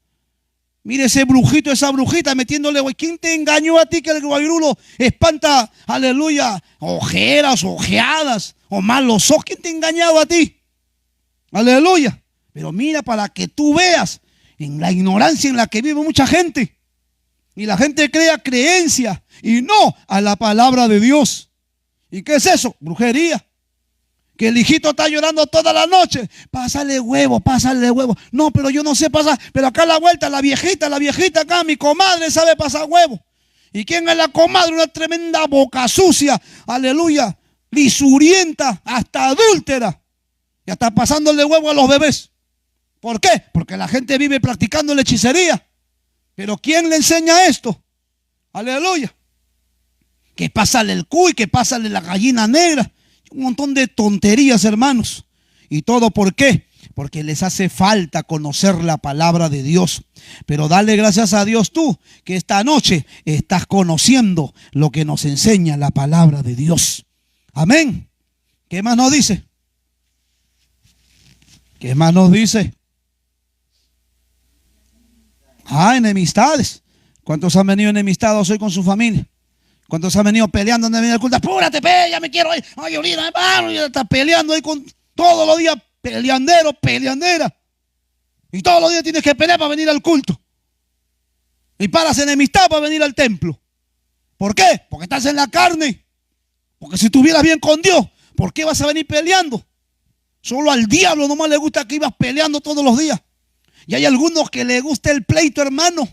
Mire ese brujito, esa brujita metiéndole. ¿Quién te engañó a ti que el guairuro espanta, aleluya, ojeras, ojeadas o malos ojos? ¿Quién te ha engañado a ti? Aleluya. Pero mira, para que tú veas en la ignorancia en la que vive mucha gente. Y la gente crea creencia y no a la palabra de Dios. ¿Y qué es eso? Brujería. Que el hijito está llorando toda la noche. Pásale huevo. No, pero yo no sé pasar. Pero acá a la vuelta, la viejita acá, mi comadre sabe pasar huevo. ¿Y quién es la comadre? Una tremenda boca sucia. Aleluya. Lisurienta, hasta adúltera. Y hasta pasándole huevo a los bebés. ¿Por qué? Porque la gente vive practicando la hechicería. Pero ¿quién le enseña esto? Aleluya. Que pásale el cuy, que pásale la gallina negra. Un montón de tonterías, hermanos. ¿Y todo por qué? Porque les hace falta conocer la palabra de Dios. Pero dale gracias a Dios tú, que esta noche estás conociendo lo que nos enseña la palabra de Dios. Amén. ¿Qué más nos dice? ¿Qué más nos dice? Enemistades. ¿Cuántos han venido enemistados hoy con su familia? ¿Cuántos han venido peleando antes de venir al culto? Apúrate, ya me quiero ir. Ay, ahorita, hermano, ya está peleando ahí con todos los días, peleandera. Y todos los días tienes que pelear para venir al culto. Y paras enemistad para venir al templo. ¿Por qué? Porque estás en la carne. Porque si estuvieras bien con Dios, ¿por qué vas a venir peleando? Solo al diablo nomás le gusta que ibas peleando todos los días. Y hay algunos que les gusta el pleito, hermano,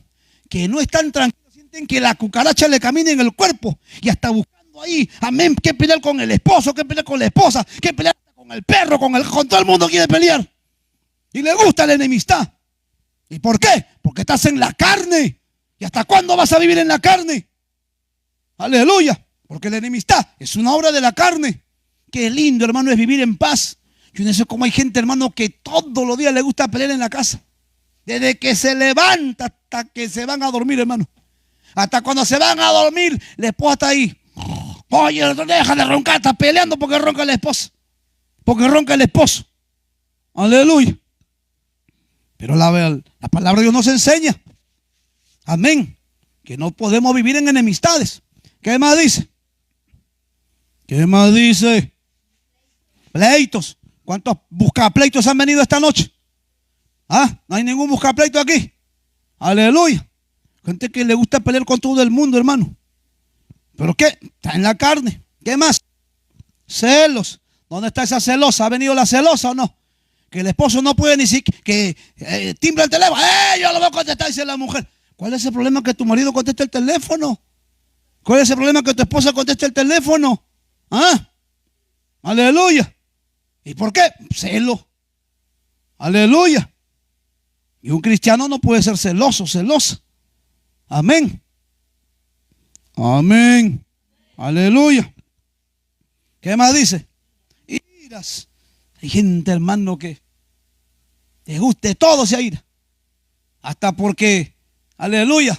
que no están tranquilos, sienten que la cucaracha le camina en el cuerpo y hasta buscando ahí, amén, que pelear con el esposo, que pelear con la esposa, que pelear con el perro, con todo el mundo quiere pelear. Y le gusta la enemistad. ¿Y por qué? Porque estás en la carne. ¿Y hasta cuándo vas a vivir en la carne? Aleluya. Porque la enemistad es una obra de la carne. Qué lindo, hermano, es vivir en paz. Yo no sé cómo hay gente, hermano, que todos los días le gusta pelear en la casa. Desde que se levanta hasta que se van a dormir, hermano. Hasta cuando se van a dormir, la esposa está ahí. Oye, deja de roncar, está peleando porque ronca la esposa. Porque ronca el esposo. Aleluya. Pero la palabra de Dios nos enseña. Amén. Que no podemos vivir en enemistades. ¿Qué más dice? ¿Qué más dice? Pleitos. ¿Cuántos buscapleitos han venido esta noche? ¿Ah? No hay ningún buscapleito aquí. Aleluya. Gente que le gusta pelear con todo el mundo, hermano. ¿Pero qué? Está en la carne. ¿Qué más? Celos. ¿Dónde está esa celosa? ¿Ha venido la celosa o no? Que el esposo no puede ni siquiera que timbra el teléfono. Yo lo voy a contestar, dice la mujer. ¿Cuál es el problema que tu marido conteste el teléfono? ¿Cuál es el problema que tu esposa conteste el teléfono? ¿Ah? Aleluya. ¿Y por qué? Celo. Aleluya. Y un cristiano no puede ser celoso, celosa. Amén. Amén. Aleluya. ¿Qué más dice? Iras. Hay gente, hermano, que te guste todo se ira. Hasta porque, aleluya,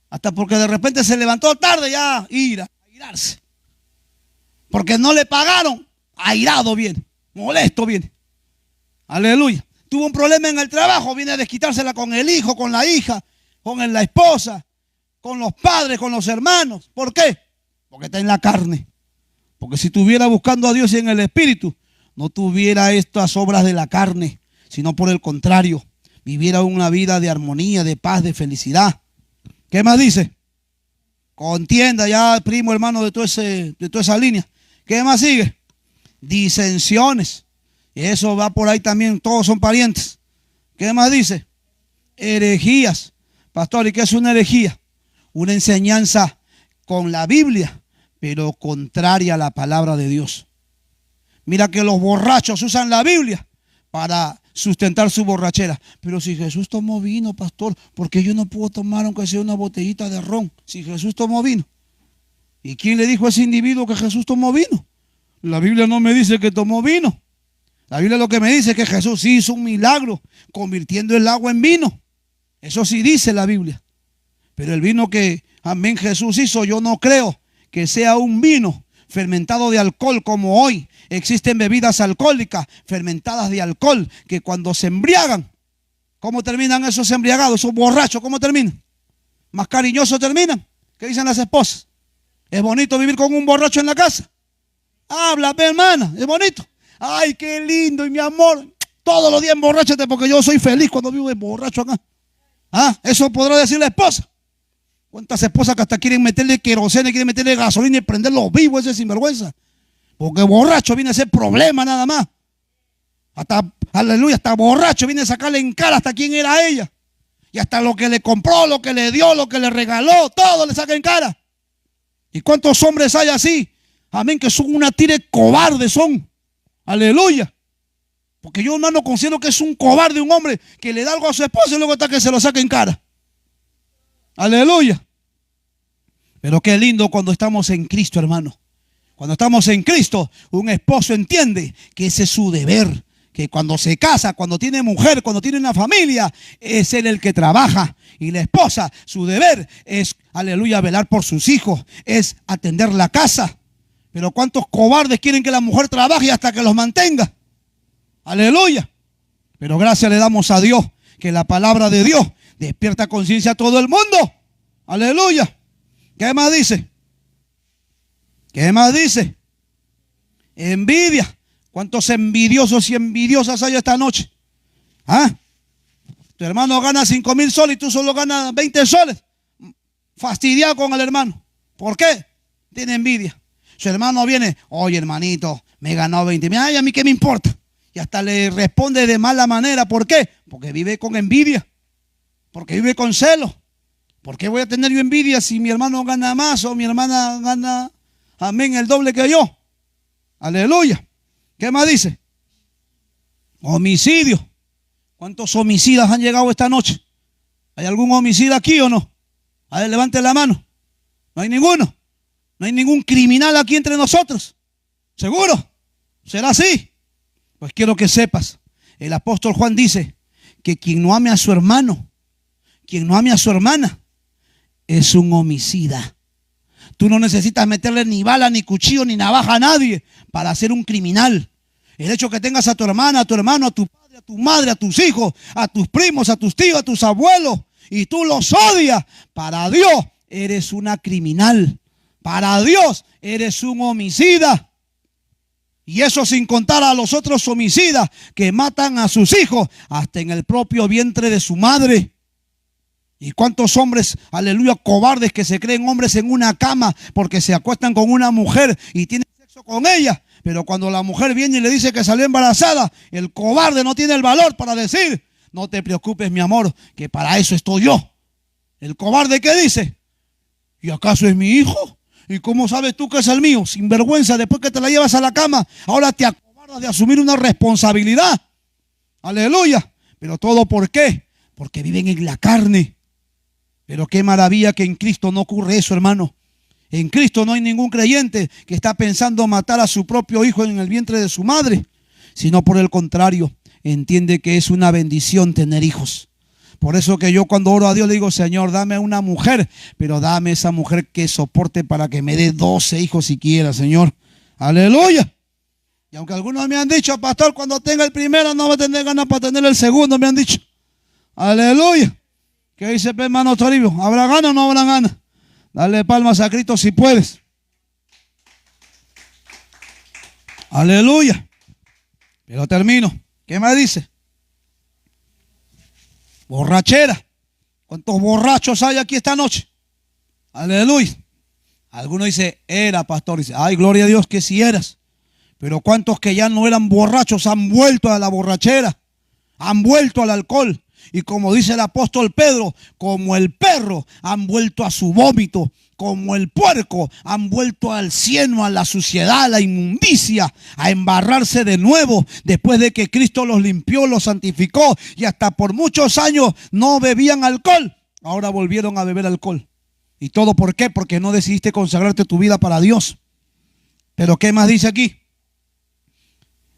hasta porque de repente se levantó tarde ya, irarse. Porque no le pagaron, airado viene, molesto viene. Aleluya. Tuvo un problema en el trabajo, viene a desquitársela con el hijo, con la hija, con la esposa, con los padres, con los hermanos. ¿Por qué? Porque está en la carne. Porque si estuviera buscando a Dios y en el Espíritu, no tuviera estas obras de la carne, sino por el contrario, viviera una vida de armonía, de paz, de felicidad. ¿Qué más dice? Contienda, ya primo hermano de toda esa línea. ¿Qué más sigue? Disensiones. Y eso va por ahí también, todos son parientes. ¿Qué más dice? Herejías. Pastor, ¿y qué es una herejía? Una enseñanza con la Biblia, pero contraria a la palabra de Dios. Mira que los borrachos usan la Biblia para sustentar su borrachera. Pero si Jesús tomó vino, pastor, ¿por qué yo no puedo tomar aunque sea una botellita de ron? Si Jesús tomó vino. ¿Y quién le dijo a ese individuo que Jesús tomó vino? La Biblia no me dice que tomó vino. La Biblia lo que me dice es que Jesús sí hizo un milagro convirtiendo el agua en vino. Eso sí dice la Biblia. Pero el vino que, amén, Jesús hizo, yo no creo que sea un vino fermentado de alcohol como hoy. Existen bebidas alcohólicas fermentadas de alcohol que cuando se embriagan, ¿cómo terminan esos embriagados, esos borrachos? ¿Cómo terminan? Más cariñosos terminan. ¿Qué dicen las esposas? ¿Es bonito vivir con un borracho en la casa? Háblame, hermana, es bonito. Ay, qué lindo, y mi amor, todos los días emborráchate porque yo soy feliz cuando vivo de borracho acá. Ah, eso podrá decir la esposa. ¿Cuántas esposas que hasta quieren meterle queroseno, quieren meterle gasolina y prenderlos vivos, ese sinvergüenza? Porque borracho viene a ser problema nada más. Hasta, aleluya, hasta borracho viene a sacarle en cara hasta quién era ella. Y hasta lo que le compró, lo que le dio, lo que le regaló, todo le saca en cara. ¿Y cuántos hombres hay así? Amén, que son una tire cobardes son. Aleluya. Porque yo, hermano, considero que es un cobarde un hombre que le da algo a su esposa y luego está que se lo saca en cara. Aleluya. Pero qué lindo cuando estamos en Cristo, hermano. Cuando estamos en Cristo, un esposo entiende que ese es su deber. Que cuando se casa, cuando tiene mujer, cuando tiene una familia, es él el que trabaja. Y la esposa, su deber es, aleluya, velar por sus hijos, es atender la casa. Pero cuántos cobardes quieren que la mujer trabaje hasta que los mantenga. Aleluya. Pero gracias le damos a Dios que la palabra de Dios despierta conciencia a todo el mundo. Aleluya. ¿Qué más dice? ¿Qué más dice? Envidia. ¿Cuántos envidiosos y envidiosas hay esta noche? ¿Ah? Tu hermano gana 5,000 soles y tú solo ganas 20 soles. Fastidiado con el hermano. ¿Por qué? Tiene envidia. Su hermano viene, oye hermanito, me ganó 20,000. Ay, a mí qué me importa. Y hasta le responde de mala manera. ¿Por qué? Porque vive con envidia. Porque vive con celo. ¿Por qué voy a tener yo envidia si mi hermano gana más o mi hermana gana, amén, el doble que yo? Aleluya. ¿Qué más dice? Homicidio. ¿Cuántos homicidas han llegado esta noche? ¿Hay algún homicida aquí o no? A ver, levante la mano. No hay ninguno. No hay ningún criminal aquí entre nosotros. ¿Seguro? ¿Será así? Pues quiero que sepas, el apóstol Juan dice que quien no ame a su hermano, quien no ame a su hermana, es un homicida. Tú no necesitas meterle ni bala, ni cuchillo, ni navaja a nadie para ser un criminal. El hecho que tengas a tu hermana, a tu hermano, a tu padre, a tu madre, a tus hijos, a tus primos, a tus tíos, a tus abuelos, y tú los odias, para Dios eres una criminal. Para Dios eres un homicida. Y eso sin contar a los otros homicidas que matan a sus hijos hasta en el propio vientre de su madre. ¿Y cuántos hombres, aleluya, cobardes que se creen hombres en una cama porque se acuestan con una mujer y tienen sexo con ella? Pero cuando la mujer viene y le dice que salió embarazada, el cobarde no tiene el valor para decir: no te preocupes, mi amor, que para eso estoy yo. El cobarde, ¿qué dice? ¿Y acaso es mi hijo? ¿Y cómo sabes tú que es el mío? Sin vergüenza, después que te la llevas a la cama, ahora te acobardas de asumir una responsabilidad. Aleluya. Pero todo ¿por qué? Porque viven en la carne. Pero qué maravilla que en Cristo no ocurre eso, hermano. En Cristo no hay ningún creyente que está pensando matar a su propio hijo en el vientre de su madre, sino por el contrario, entiende que es una bendición tener hijos. Por eso que yo cuando oro a Dios le digo: Señor, dame una mujer, pero dame esa mujer que soporte para que me dé 12 hijos siquiera, Señor. Aleluya. Y aunque algunos me han dicho: pastor, cuando tenga el primero no va a tener ganas para tener el segundo, me han dicho. Aleluya. ¿Qué dice, hermano Toribio? ¿Habrá ganas o no habrá ganas? Dale palmas a Cristo si puedes. Aleluya. Pero termino. ¿Qué me dice? Borrachera. ¿Cuántos borrachos hay aquí esta noche? Aleluya. Algunos dice: era pastor. Dice: ay, gloria a Dios que sí eras. Pero ¿cuántos que ya no eran borrachos han vuelto a la borrachera? Han vuelto al alcohol. Y como dice el apóstol Pedro, como el perro han vuelto a su vómito, como el puerco han vuelto al cieno, a la suciedad, a la inmundicia, a embarrarse de nuevo después de que Cristo los limpió, los santificó y hasta por muchos años no bebían alcohol. Ahora volvieron a beber alcohol. ¿Y todo por qué? Porque no decidiste consagrarte tu vida para Dios. Pero ¿qué más dice aquí?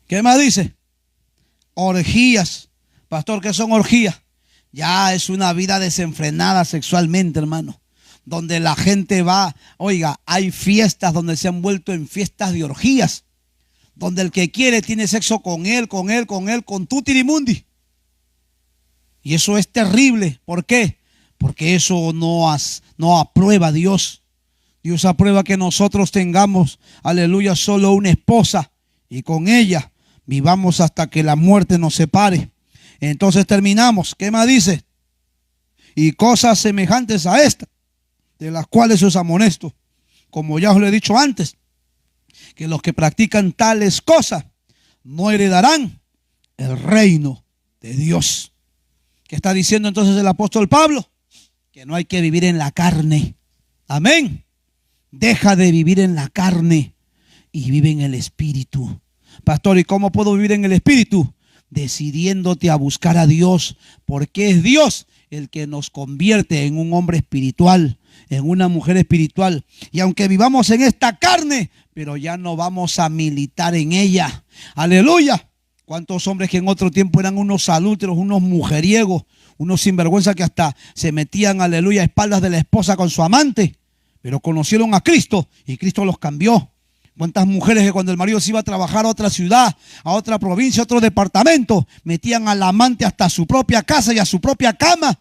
¿Qué más dice? Orgías. Pastor, ¿qué son orgías? Ya es una vida desenfrenada sexualmente, hermano. Donde la gente va, oiga, hay fiestas donde se han vuelto en fiestas de orgías. Donde el que quiere tiene sexo con él, con tutirimundi. Y eso es terrible. ¿Por qué? Porque eso no aprueba Dios. Dios aprueba que nosotros tengamos, aleluya, solo una esposa y con ella vivamos hasta que la muerte nos separe. Entonces terminamos. ¿Qué más dice? Y cosas semejantes a esta, de las cuales os amonesto, como ya os lo he dicho antes, que los que practican tales cosas no heredarán el reino de Dios. ¿Qué está diciendo entonces el apóstol Pablo? Que no hay que vivir en la carne. Amén. Deja de vivir en la carne y vive en el Espíritu. Pastor, ¿y cómo puedo vivir en el Espíritu? Decidiéndote a buscar a Dios, porque es Dios el que nos convierte en un hombre espiritual, en una mujer espiritual. Y aunque vivamos en esta carne, pero ya no vamos a militar en ella. Aleluya. ¿Cuántos hombres que en otro tiempo eran unos adúlteros, unos mujeriegos, unos sinvergüenza que hasta se metían, aleluya, a espaldas de la esposa con su amante, pero conocieron a Cristo y Cristo los cambió? ¿Cuántas mujeres que cuando el marido se iba a trabajar a otra ciudad, a otra provincia, a otro departamento, metían al amante hasta su propia casa y a su propia cama?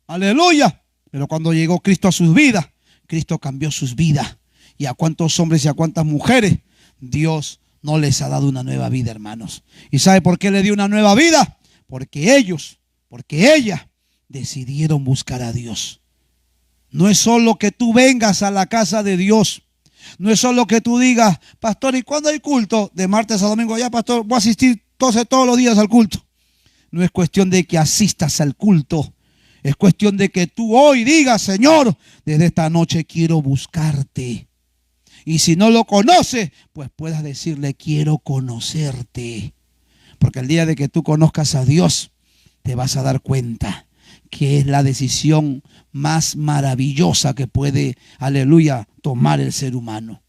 Aleluya. Pero cuando llegó Cristo a sus vidas, Cristo cambió sus vidas. ¿Y a cuántos hombres y a cuántas mujeres Dios no les ha dado una nueva vida, hermanos? ¿Y sabe por qué le dio una nueva vida? Porque ellas decidieron buscar a Dios. No es solo que tú vengas a la casa de Dios. No es solo que tú digas: pastor, ¿y cuándo hay culto? De martes a domingo. Ya, pastor, voy a asistir todos los días al culto. No es cuestión de que asistas al culto. Es cuestión de que tú hoy digas: Señor, desde esta noche quiero buscarte. Y si no lo conoces, pues puedas decirle, quiero conocerte. Porque el día de que tú conozcas a Dios, te vas a dar cuenta que es la decisión más maravillosa que puede, aleluya, tomar el ser humano.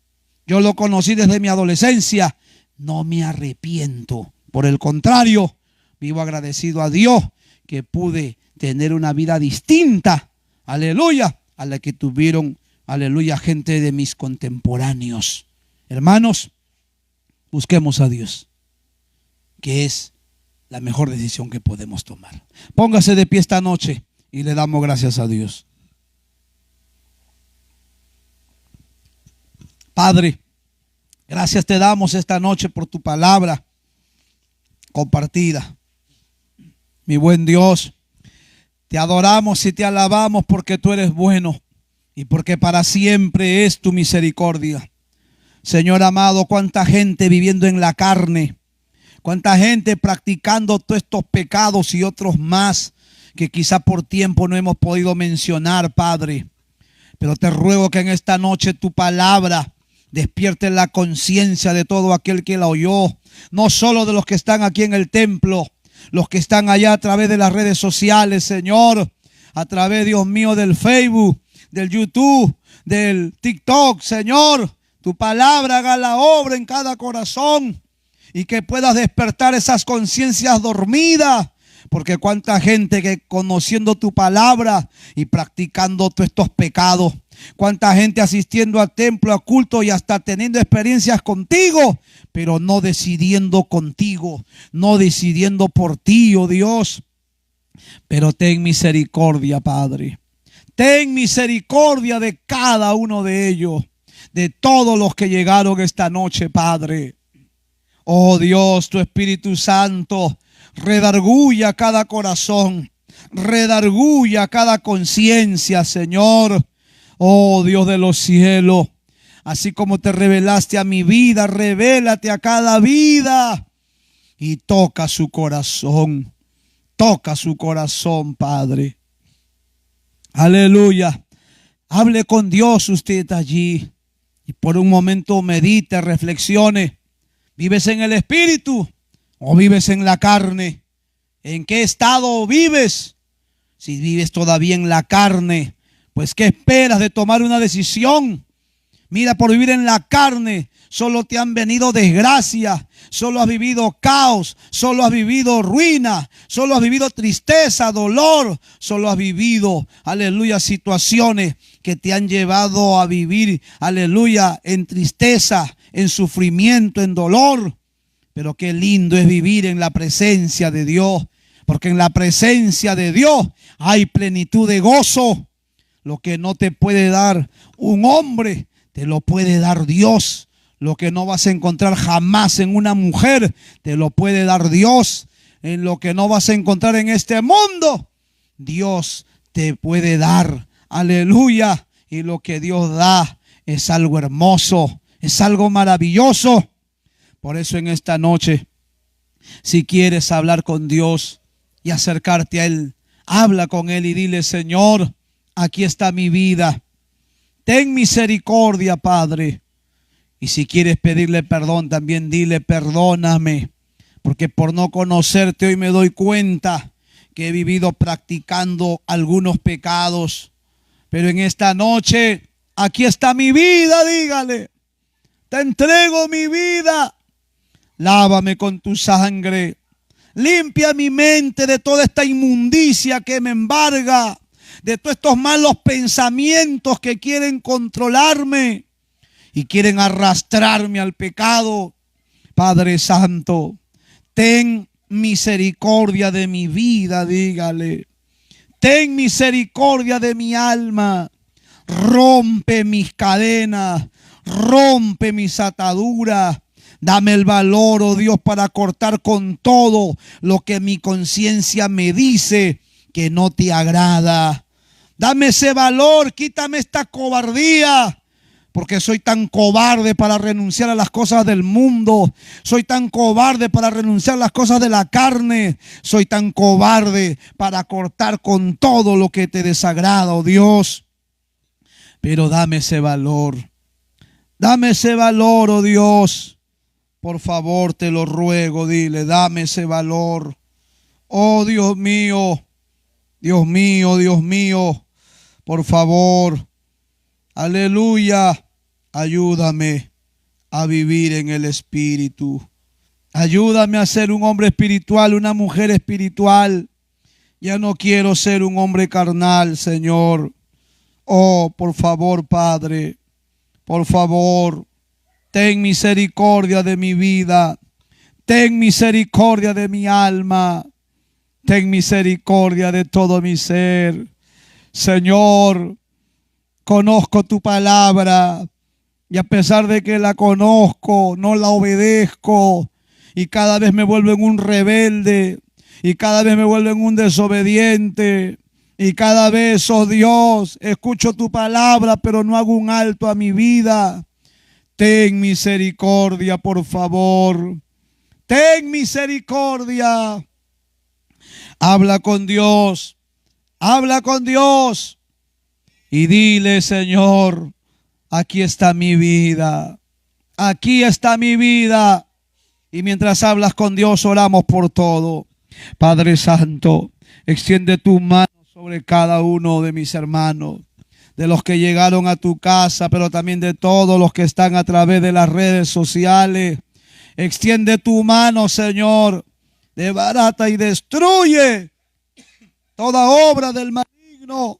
Yo lo conocí desde mi adolescencia, no me arrepiento. Por el contrario, vivo agradecido a Dios que pude tener una vida distinta, aleluya, a la que tuvieron, aleluya, gente de mis contemporáneos. Hermanos, busquemos a Dios, que es la mejor decisión que podemos tomar. Póngase de pie esta noche y le damos gracias a Dios. Padre, gracias te damos esta noche por tu palabra compartida. Mi buen Dios, te adoramos y te alabamos porque tú eres bueno y porque para siempre es tu misericordia. Señor amado, cuánta gente viviendo en la carne, cuánta gente practicando todos estos pecados y otros más que quizá por tiempo no hemos podido mencionar, Padre. Pero te ruego que en esta noche tu palabra despierte la conciencia de todo aquel que la oyó, no solo de los que están aquí en el templo, los que están allá a través de las redes sociales, Señor, a través, Dios mío, del Facebook, del YouTube, del TikTok, Señor. Tu palabra haga la obra en cada corazón y que puedas despertar esas conciencias dormidas. Porque cuánta gente que conociendo tu palabra y practicando todos estos pecados, cuánta gente asistiendo al templo, a culto y hasta teniendo experiencias contigo, pero no decidiendo contigo, no decidiendo por ti, oh Dios. Pero ten misericordia, Padre. Ten misericordia de cada uno de ellos, de todos los que llegaron esta noche, Padre. Oh Dios, tu Espíritu Santo redarguya cada corazón, redarguya cada conciencia, Señor. Oh Dios de los cielos, así como te revelaste a mi vida, revélate a cada vida y toca su corazón, Padre. Aleluya. Hable con Dios usted allí y por un momento medite, reflexione. ¿Vives en el Espíritu o vives en la carne? ¿En qué estado vives? Si vives todavía en la carne, pues ¿qué esperas de tomar una decisión? Mira, por vivir en la carne solo te han venido desgracia, solo has vivido caos, solo has vivido ruina, solo has vivido tristeza, dolor, solo has vivido, aleluya, situaciones que te han llevado a vivir, aleluya, en tristeza, en sufrimiento, en dolor. Pero qué lindo es vivir en la presencia de Dios, porque en la presencia de Dios hay plenitud de gozo. Lo que no te puede dar un hombre, te lo puede dar Dios. Lo que no vas a encontrar jamás en una mujer, te lo puede dar Dios. En lo que no vas a encontrar en este mundo, Dios te puede dar. Aleluya. Y lo que Dios da es algo hermoso, es algo maravilloso. Por eso en esta noche, si quieres hablar con Dios y acercarte a Él, habla con Él y dile: Señor, aquí está mi vida. Ten misericordia, Padre. Y si quieres pedirle perdón, también dile: perdóname, porque por no conocerte hoy me doy cuenta que he vivido practicando algunos pecados. Pero en esta noche, aquí está mi vida, dígale. Te entrego mi vida. Lávame con tu sangre. Limpia mi mente de toda esta inmundicia que me embarga, de todos estos malos pensamientos que quieren controlarme y quieren arrastrarme al pecado. Padre Santo, ten misericordia de mi vida, dígale. Ten misericordia de mi alma. Rompe mis cadenas, rompe mis ataduras. Dame el valor, oh Dios, para cortar con todo lo que mi conciencia me dice que no te agrada. Dame ese valor, quítame esta cobardía, porque soy tan cobarde para renunciar a las cosas del mundo. Soy tan cobarde para renunciar a las cosas de la carne. Soy tan cobarde para cortar con todo lo que te desagrada, oh Dios. Pero dame ese valor. Dame ese valor, oh Dios. Por favor, te lo ruego, dile, dame ese valor. Oh Dios mío, Dios mío, Dios mío, por favor, aleluya, ayúdame a vivir en el Espíritu. Ayúdame a ser un hombre espiritual, una mujer espiritual. Ya no quiero ser un hombre carnal, Señor. Oh, por favor, Padre, por favor, ten misericordia de mi vida. Ten misericordia de mi alma. Ten misericordia de todo mi ser. Señor, conozco tu palabra y a pesar de que la conozco, no la obedezco y cada vez me vuelvo en un rebelde y cada vez me vuelvo en un desobediente y cada vez, oh Dios, escucho tu palabra pero no hago un alto a mi vida. Ten misericordia, por favor. Ten misericordia. Habla con Dios. Habla con Dios. Y dile, Señor, aquí está mi vida. Aquí está mi vida. Y mientras hablas con Dios, oramos por todo. Padre Santo, extiende tu mano sobre cada uno de mis hermanos, de los que llegaron a tu casa, pero también de todos los que están a través de las redes sociales. Extiende tu mano, Señor, desbarata y destruye toda obra del maligno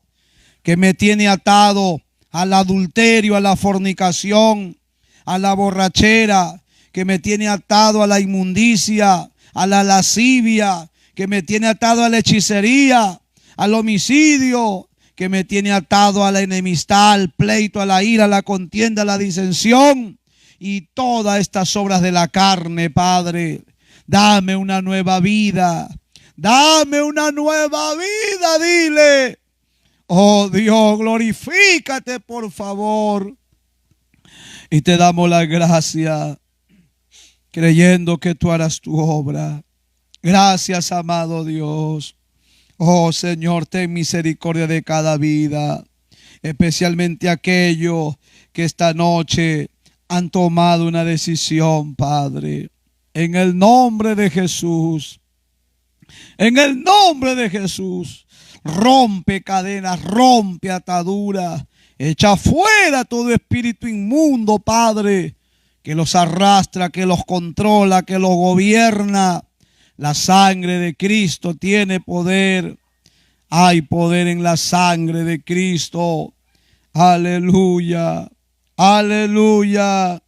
que me tiene atado al adulterio, a la fornicación, a la borrachera, que me tiene atado a la inmundicia, a la lascivia, que me tiene atado a la hechicería, al homicidio, que me tiene atado a la enemistad, al pleito, a la ira, a la contienda, a la disensión y todas estas obras de la carne, Padre. Dame una nueva vida. Dame una nueva vida, dile. Oh Dios, glorifícate por favor. Y te damos la gracia, creyendo que tú harás tu obra. Gracias, amado Dios. Oh Señor, ten misericordia de cada vida, especialmente aquellos que esta noche han tomado una decisión, Padre. En el nombre de Jesús. En el nombre de Jesús. Rompe cadenas, rompe ataduras. Echa fuera todo espíritu inmundo, Padre, que los arrastra, que los controla, que los gobierna. La sangre de Cristo tiene poder. Hay poder en la sangre de Cristo. Aleluya. Aleluya.